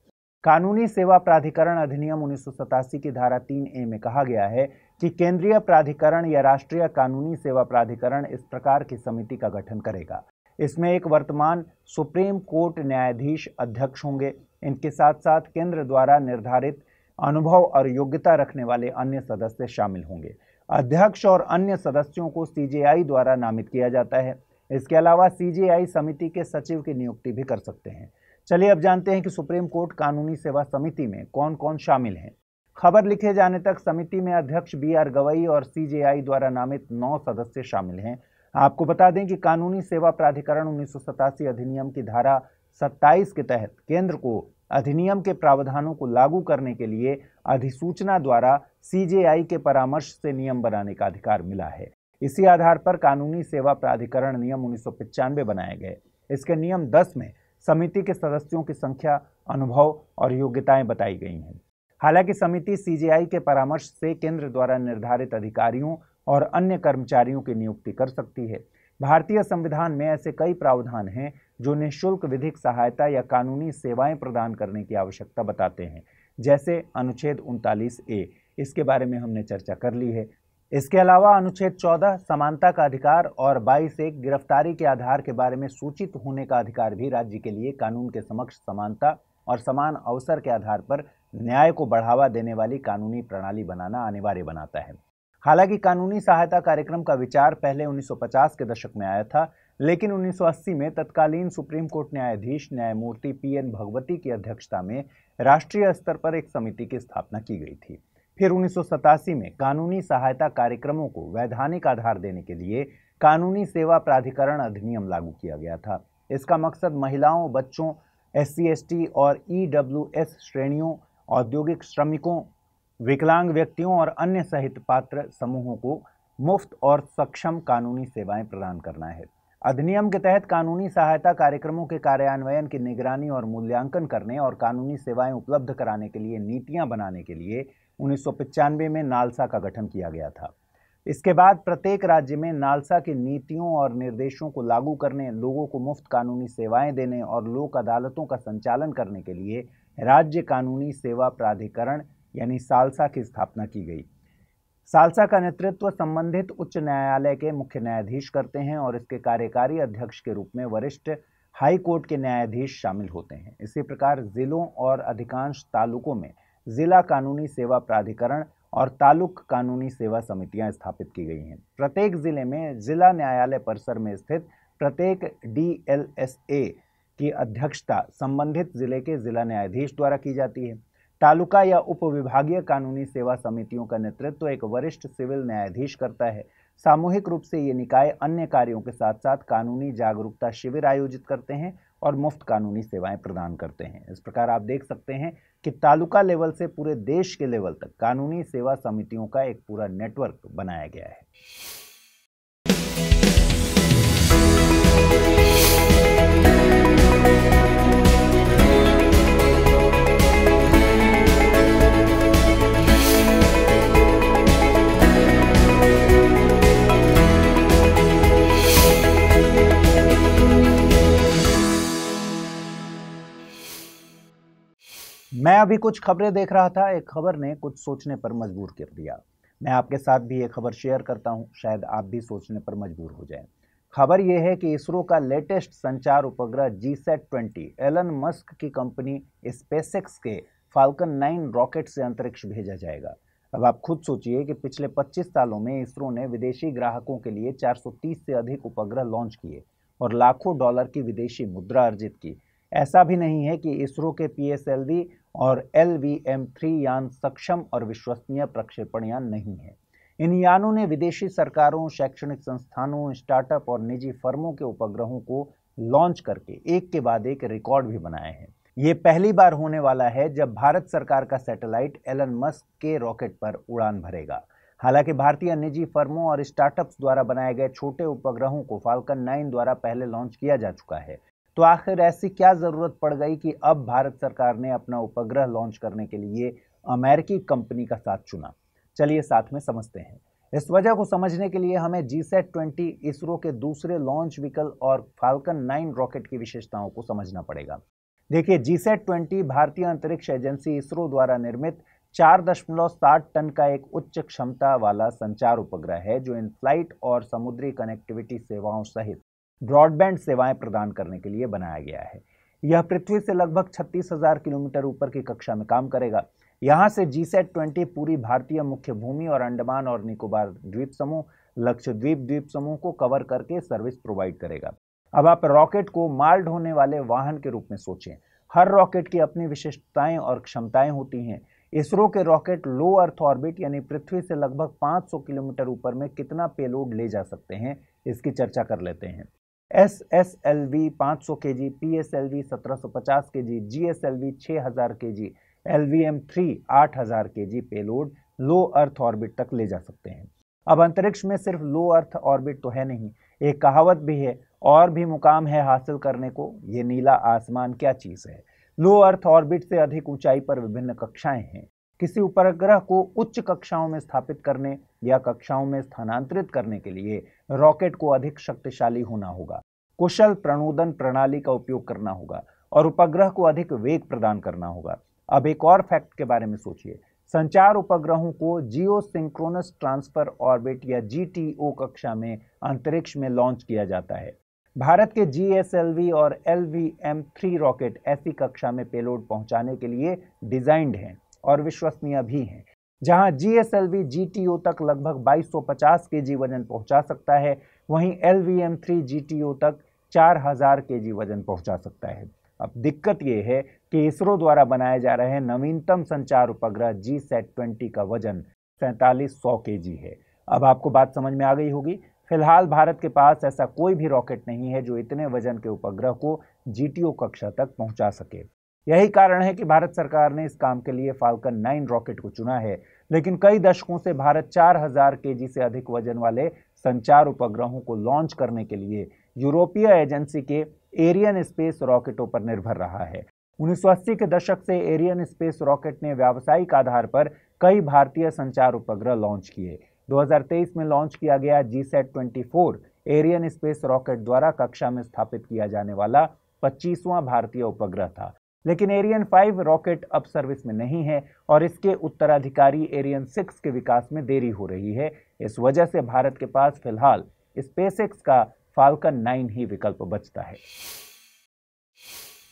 कानूनी सेवा प्राधिकरण अधिनियम 1987 की धारा 3A में कहा गया है कि केंद्रीय प्राधिकरण या राष्ट्रीय कानूनी सेवा प्राधिकरण इस प्रकार की समिति का गठन करेगा। इसमें एक वर्तमान सुप्रीम कोर्ट न्यायाधीश अध्यक्ष होंगे। इनके साथ साथ केंद्र द्वारा निर्धारित अनुभव और योग्यता रखने वाले अन्य सदस्य शामिल होंगे। अध्यक्ष और अन्य सदस्यों को CJI द्वारा नामित किया जाता है। इसके अलावा CJI समिति के सचिव की नियुक्ति भी कर सकते हैं। चलिए अब जानते हैं कि सुप्रीम कोर्ट कानूनी सेवा समिति में कौन कौन शामिल हैं। खबर लिखे जाने तक समिति में अध्यक्ष BR गवई और CJI द्वारा नामित 9 सदस्य शामिल हैं। आपको बता दें कि कानूनी सेवा प्राधिकरण 1987 अधिनियम की धारा 27 के तहत केंद्र को अधिनियम के प्रावधानों को लागू करने के लिए अधिसूचना द्वारा सीजेआई के परामर्श से नियम बनाने का अधिकार मिला है। इसी आधार पर कानूनी सेवा प्राधिकरण नियम 1995 बनाए गए। इसके नियम 10 में समिति के सदस्यों की संख्या, अनुभव और योग्यताएं बताई गई हैं। हालांकि समिति सीजेआई के परामर्श से केंद्र द्वारा निर्धारित अधिकारियों और अन्य कर्मचारियों की नियुक्ति कर सकती है। भारतीय संविधान में ऐसे कई प्रावधान हैं जो निःशुल्क विधिक सहायता या कानूनी सेवाएं प्रदान करने की आवश्यकता बताते हैं, जैसे अनुच्छेद 39A। इसके बारे में हमने चर्चा कर ली है। इसके अलावा अनुच्छेद 14 समानता का अधिकार और 22(1) गिरफ्तारी के आधार के बारे में सूचित होने का अधिकार भी राज्य के लिए कानून के समक्ष समानता और समान अवसर के आधार पर न्याय को बढ़ावा देने वाली कानूनी प्रणाली बनाना अनिवार्य बनाता है। हालांकि कानूनी सहायता कार्यक्रम का विचार पहले 1950 के दशक में आया था, लेकिन 1980 में तत्कालीन सुप्रीम कोर्ट न्यायाधीश न्यायमूर्ति PN भगवती की अध्यक्षता में राष्ट्रीय स्तर पर एक समिति की स्थापना की गई थी। फिर 1987 में कानूनी सहायता कार्यक्रमों को वैधानिक आधार देने के लिए कानूनी सेवा प्राधिकरण अधिनियम लागू किया गया था। इसका मकसद महिलाओं, बच्चों, SC/ST और EWS श्रेणियों, औद्योगिक श्रमिकों, विकलांग व्यक्तियों और अन्य सहित पात्र समूहों को मुफ्त और सक्षम कानूनी सेवाएं प्रदान करना है। अधिनियम के तहत कानूनी सहायता कार्यक्रमों के कार्यान्वयन की निगरानी और मूल्यांकन करने और कानूनी सेवाएं उपलब्ध कराने के लिए नीतियां बनाने के लिए 1995 में नालसा का गठन किया गया था। इसके बाद प्रत्येक राज्य में नालसा की नीतियों और निर्देशों को लागू करने, लोगों को मुफ्त कानूनी सेवाएं देने और लोक अदालतों का संचालन करने के लिए राज्य कानूनी सेवा प्राधिकरण यानी सालसा की स्थापना की गई। सालसा का नेतृत्व संबंधित उच्च न्यायालय के मुख्य न्यायाधीश करते हैं और इसके कार्यकारी अध्यक्ष के रूप में वरिष्ठ हाई कोर्ट के न्यायाधीश शामिल होते हैं। इसी प्रकार जिलों और अधिकांश तालुकों में जिला कानूनी सेवा प्राधिकरण और तालुक कानूनी सेवा समितियां स्थापित की गई हैं। प्रत्येक जिले में जिला न्यायालय परिसर में स्थित प्रत्येक DLSA की अध्यक्षता संबंधित जिले के जिला न्यायाधीश द्वारा की जाती है। तालुका या उप विभागीय कानूनी सेवा समितियों का नेतृत्व एक वरिष्ठ सिविल न्यायाधीश करता है। सामूहिक रूप से ये निकाय अन्य कार्यों के साथ साथ कानूनी जागरूकता शिविर आयोजित करते हैं और मुफ्त कानूनी सेवाएं प्रदान करते हैं। इस प्रकार आप देख सकते हैं कि तालुका लेवल से पूरे देश के लेवल तक कानूनी सेवा समितियों का एक पूरा नेटवर्क बनाया गया है। मैं अभी कुछ खबरें देख रहा था, एक खबर ने कुछ सोचने पर मजबूर कर दिया। मैं आपके साथ भी ये खबर शेयर करता हूं, शायद आप भी सोचने पर मजबूर हो जाएं। खबर यह है कि इसरो का लेटेस्ट संचार उपग्रह GSAT-20 एलन मस्क की कंपनी स्पेसएक्स के फाल्कन 9 रॉकेट से अंतरिक्ष भेजा जाएगा। अब आप खुद सोचिए कि पिछले 25 सालों में इसरो ने विदेशी ग्राहकों के लिए 430 से अधिक उपग्रह लॉन्च किए और लाखों डॉलर की विदेशी मुद्रा अर्जित की। ऐसा भी नहीं है कि इसरो के PSLV और LVM-3 यान सक्षम और विश्वसनीय प्रक्षेपण यान नहीं है। इन यानों ने विदेशी सरकारों, शैक्षणिक संस्थानों, स्टार्टअप और निजी फर्मों के उपग्रहों को लॉन्च करके एक के बाद एक रिकॉर्ड भी बनाए हैं। ये पहली बार होने वाला है जब भारत सरकार का सैटेलाइट एलन मस्क के रॉकेट पर उड़ान भरेगा। हालांकि भारतीय निजी फर्मों और स्टार्टअप्स द्वारा बनाए गए छोटे उपग्रहों को फाल्कन 9 द्वारा पहले लॉन्च किया जा चुका है। तो आखिर ऐसी क्या जरूरत पड़ गई कि अब भारत सरकार ने अपना उपग्रह लॉन्च करने के लिए अमेरिकी कंपनी का साथ चुना? चलिए साथ में समझते हैं। इस वजह को समझने के लिए हमें GSAT-20, इसरो के दूसरे लॉन्च व्हीकल और फाल्कन 9 रॉकेट की विशेषताओं को समझना पड़ेगा। देखिए, GSAT-20 भारतीय अंतरिक्ष एजेंसी इसरो द्वारा निर्मित 4.7 टन का एक उच्च क्षमता वाला संचार उपग्रह है जो इन फ्लाइट और समुद्री कनेक्टिविटी सेवाओं सहित ब्रॉडबैंड सेवाएं प्रदान करने के लिए बनाया गया है। यह पृथ्वी से लगभग 36,000 किलोमीटर ऊपर की कक्षा में काम करेगा। यहां से GSAT-20 पूरी भारतीय मुख्य भूमि और अंडमान और निकोबार द्वीप समूह, लक्षद्वीप द्वीप समूह को कवर करके सर्विस प्रोवाइड करेगा। अब आप रॉकेट को माल ढोने वाले वाहन के रूप में सोचें। हर रॉकेट की अपनी विशेषताएं और क्षमताएं होती हैं। इसरो के रॉकेट लो अर्थ ऑर्बिट यानी पृथ्वी से लगभग 500 किलोमीटर ऊपर में कितना पेलोड ले जा सकते हैं, इसकी चर्चा कर लेते हैं। SSLV 500 kg, PSLV 1750 kg, GSLV 6000 kg, LVM-3 8000 kg payload लो अर्थ ऑर्बिट तक ले जा सकते हैं। अब अंतरिक्ष में सिर्फ लो अर्थ ऑर्बिट तो है नहीं, एक कहावत भी है, और भी मुकाम है हासिल करने को, ये नीला आसमान क्या चीज है। लो अर्थ ऑर्बिट से अधिक ऊंचाई पर विभिन्न कक्षाएं हैं। किसी उपग्रह को उच्च कक्षाओं में स्थापित करने या कक्षाओं में स्थानांतरित करने के लिए रॉकेट को अधिक शक्तिशाली होना होगा, कुशल प्रणोदन प्रणाली का उपयोग करना होगा और उपग्रह को अधिक वेग प्रदान करना होगा। अब एक और फैक्ट के बारे में सोचिए, संचार उपग्रहों को जियो सिंक्रोनस ट्रांसफर ऑर्बिट या GTO कक्षा में अंतरिक्ष में लॉन्च किया जाता है। भारत के GSLV और LVM-3 रॉकेट ऐसी कक्षा में पेलोड पहुंचाने के लिए डिजाइंड हैं और विश्वसनीय भी हैं। जहां GSLV GTO तक लगभग 2250 kg वजन पहुंचा सकता है, वहीं LVM-3 GTO तक 4000 kg वजन पहुंचा सकता है। अब दिक्कत यह है कि इसरो द्वारा बनाए जा रहे नवीनतम संचार उपग्रह GSAT-20 का वजन 4700 kg है। अब आपको बात समझ में आ गई होगी। फिलहाल भारत के पास ऐसा कोई भी रॉकेट नहीं है जो इतने वजन के उपग्रह को GTO कक्षा तक पहुंचा सके। यही कारण है कि भारत सरकार ने इस काम के लिए फाल्कन 9 रॉकेट को चुना है। लेकिन कई दशकों से भारत 4000 kg से अधिक वजन वाले संचार उपग्रहों को लॉन्च करने के लिए यूरोपीय एजेंसी के एरियन स्पेस रॉकेटों पर निर्भर रहा है। 1980 के दशक से एरियन स्पेस रॉकेट ने व्यावसायिक आधार पर कई भारतीय संचार उपग्रह लॉन्च किए। 2023 में लॉन्च किया गया GSAT-24 एरियन स्पेस रॉकेट द्वारा कक्षा में स्थापित किया जाने वाला 25वां भारतीय उपग्रह था। लेकिन एरियन 5 रॉकेट अब सर्विस में नहीं है और इसके उत्तराधिकारी एरियन 6 के विकास में देरी हो रही है। इस वजह से भारत के पास फिलहाल स्पेसएक्स का फाल्कन 9 ही विकल्प बचता है।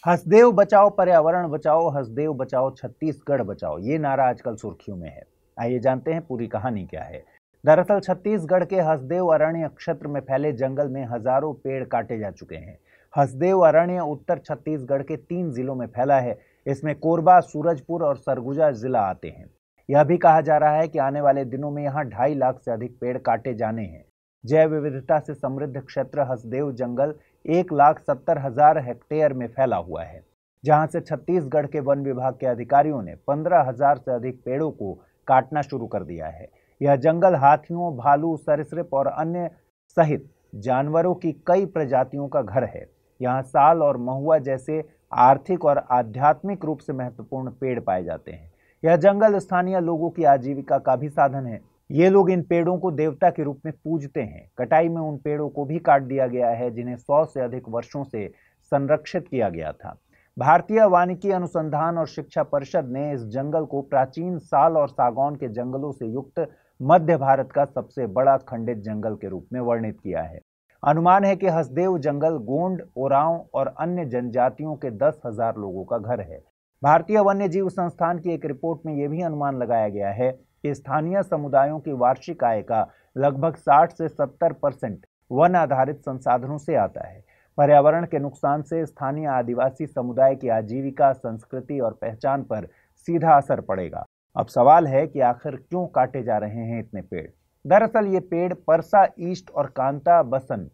हसदेव बचाओ पर्यावरण बचाओ, हसदेव बचाओ छत्तीसगढ़ बचाओ, ये नारा आजकल सुर्खियों में है। आइए जानते हैं पूरी कहानी क्या है। दरअसल छत्तीसगढ़ के हसदेव अरण्य क्षेत्र में फैले जंगल में हजारों पेड़ काटे जा चुके हैं। हसदेव अरण्य उत्तर छत्तीसगढ़ के 3 जिलों में फैला है। इसमें कोरबा, सूरजपुर और सरगुजा जिला आते हैं। यह भी कहा जा रहा है कि आने वाले दिनों में यहाँ 2.5 लाख से अधिक पेड़ काटे जाने हैं। जैव विविधता से समृद्ध क्षेत्र हसदेव जंगल 1,70,000 हेक्टेयर में फैला हुआ है, जहां से छत्तीसगढ़ के वन विभाग के अधिकारियों ने 15,000 से अधिक पेड़ों को काटना शुरू कर दिया है। यह जंगल हाथियों, भालू, सरीसृप और अन्य सहित जानवरों की कई प्रजातियों का घर है। यहाँ साल और महुआ जैसे आर्थिक और आध्यात्मिक रूप से महत्वपूर्ण पेड़ पाए जाते हैं। यह जंगल स्थानीय लोगों की आजीविका का भी साधन है। ये लोग इन पेड़ों को देवता के रूप में पूजते हैं। कटाई में उन पेड़ों को भी काट दिया गया है जिन्हें 100 से अधिक वर्षों से संरक्षित किया गया था। भारतीय वानिकी अनुसंधान और शिक्षा परिषद ने इस जंगल को प्राचीन साल और सागौन के जंगलों से युक्त मध्य भारत का सबसे बड़ा खंडित जंगल के रूप में वर्णित किया है। अनुमान है कि हसदेव जंगल गोंड, ओरांव और अन्य जनजातियों के 10,000 लोगों का घर है। भारतीय वन्य जीव संस्थान की एक रिपोर्ट में यह भी अनुमान लगाया गया है कि स्थानीय समुदायों की वार्षिक आय का लगभग 60 से 70% वन आधारित संसाधनों से आता है। पर्यावरण के नुकसान से स्थानीय आदिवासी समुदाय की आजीविका, संस्कृति और पहचान पर सीधा असर पड़ेगा। अब सवाल है कि आखिर क्यों काटे जा रहे हैं इतने पेड़। दरअसल ये पेड़ परसा ईस्ट और कांता बसन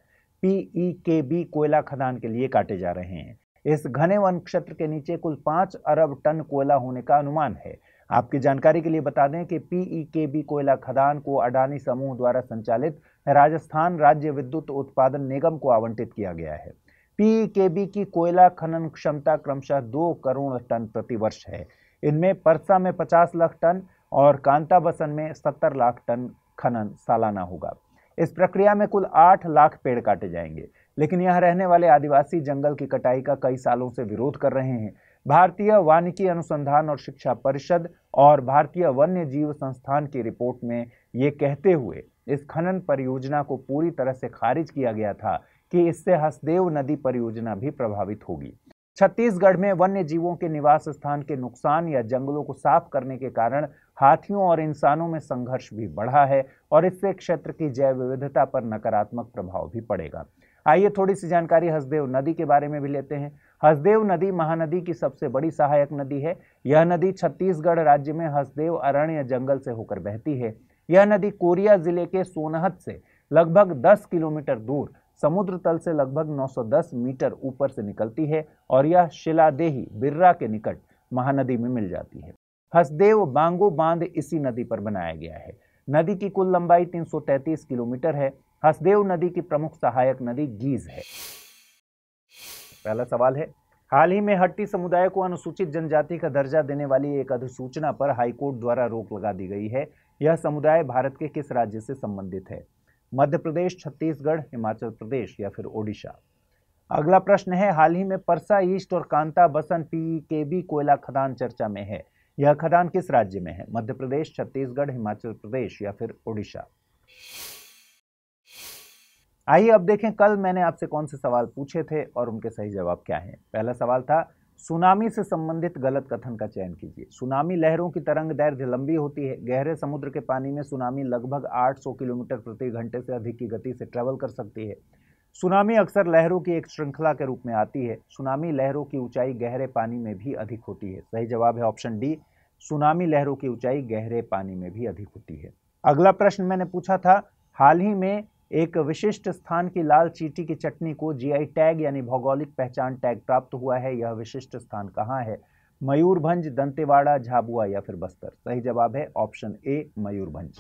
PEKB कोयला खदान के लिए काटे जा रहे हैं। इस घने वन क्षेत्र के नीचे कुल 5 अरब टन कोयला होने का अनुमान है। आपकी जानकारी के लिए बता दें कि PEKB कोयला खदान को अडानी समूह द्वारा संचालित राजस्थान राज्य विद्युत उत्पादन निगम को आवंटित किया गया है। PEKB की कोयला खनन क्षमता क्रमशः 2 करोड़ टन प्रति वर्ष है। इनमें परसा में 50 लाख टन और कांता बसन में 70 लाख टन खनन सालाना होगा। इस प्रक्रिया में कुल 8 लाख पेड़ काटे जाएंगे, लेकिन यहाँ रहने वाले आदिवासी जंगल की कटाई का कई सालों से विरोध कर रहे हैं। भारतीय वानिकी अनुसंधान और शिक्षा परिषद और भारतीय वन्य जीव संस्थान की रिपोर्ट में ये कहते हुए इस खनन परियोजना को पूरी तरह से खारिज किया गया था कि इससे हसदेव नदी परियोजना भी प्रभावित होगी। छत्तीसगढ़ में वन्य जीवों के निवास स्थान के नुकसान या जंगलों को साफ करने के कारण हाथियों और इंसानों में संघर्ष भी बढ़ा है और इससे क्षेत्र की जैव विविधता पर नकारात्मक प्रभाव भी पड़ेगा। आइए थोड़ी सी जानकारी हसदेव नदी के बारे में भी लेते हैं। हसदेव नदी महानदी की सबसे बड़ी सहायक नदी है। यह नदी छत्तीसगढ़ राज्य में हसदेव अरण्य जंगल से होकर बहती है। यह नदी कोरिया जिले के सोनहत से लगभग 10 किलोमीटर दूर समुद्र तल से लगभग 910 मीटर ऊपर से निकलती है और यह शिलादेही बिर्रा के निकट महानदी में मिल जाती है। हसदेव बांगो बांध इसी नदी पर बनाया गया है। नदी की कुल लंबाई 333 किलोमीटर है। हसदेव नदी की प्रमुख सहायक नदी गीज है। पहला सवाल है, हाल ही में हट्टी समुदाय को अनुसूचित जनजाति का दर्जा देने वाली एक अधिसूचना पर हाईकोर्ट द्वारा रोक लगा दी गई है। यह समुदाय भारत के किस राज्य से संबंधित है? मध्य प्रदेश, छत्तीसगढ़, हिमाचल प्रदेश या फिर ओडिशा। अगला प्रश्न है, हाल ही में परसा ईस्ट और कांता बसन पीकेबी कोयला खदान चर्चा में है। यह खदान किस राज्य में है? मध्य प्रदेश, छत्तीसगढ़, हिमाचल प्रदेश या फिर ओडिशा। आइए अब देखें कल मैंने आपसे कौन से सवाल पूछे थे और उनके सही जवाब क्या हैं। पहला सवाल था, सुनामी से संबंधित गलत कथन का चयन कीजिए। सुनामी लहरों की तरंग दैर्घ्य लंबी होती है। गहरे समुद्र के पानी में सुनामी लगभग 800 किलोमीटर प्रति घंटे से अधिक की गति से ट्रेवल कर सकती है। सुनामी अक्सर लहरों की एक श्रृंखला के रूप में आती है। सुनामी लहरों की ऊंचाई गहरे पानी में भी अधिक होती है। सही जवाब है ऑप्शन डी, सुनामी लहरों की ऊंचाई गहरे पानी में भी अधिक होती है। अगला प्रश्न मैंने पूछा था, हाल ही में एक विशिष्ट स्थान की लाल चींटी की चटनी को जीआई टैग यानी भौगोलिक पहचान टैग प्राप्त हुआ है। यह विशिष्ट स्थान कहाँ है? मयूरभंज, दंतेवाड़ा, झाबुआ या फिर बस्तर। सही जवाब है ऑप्शन ए, मयूरभंज।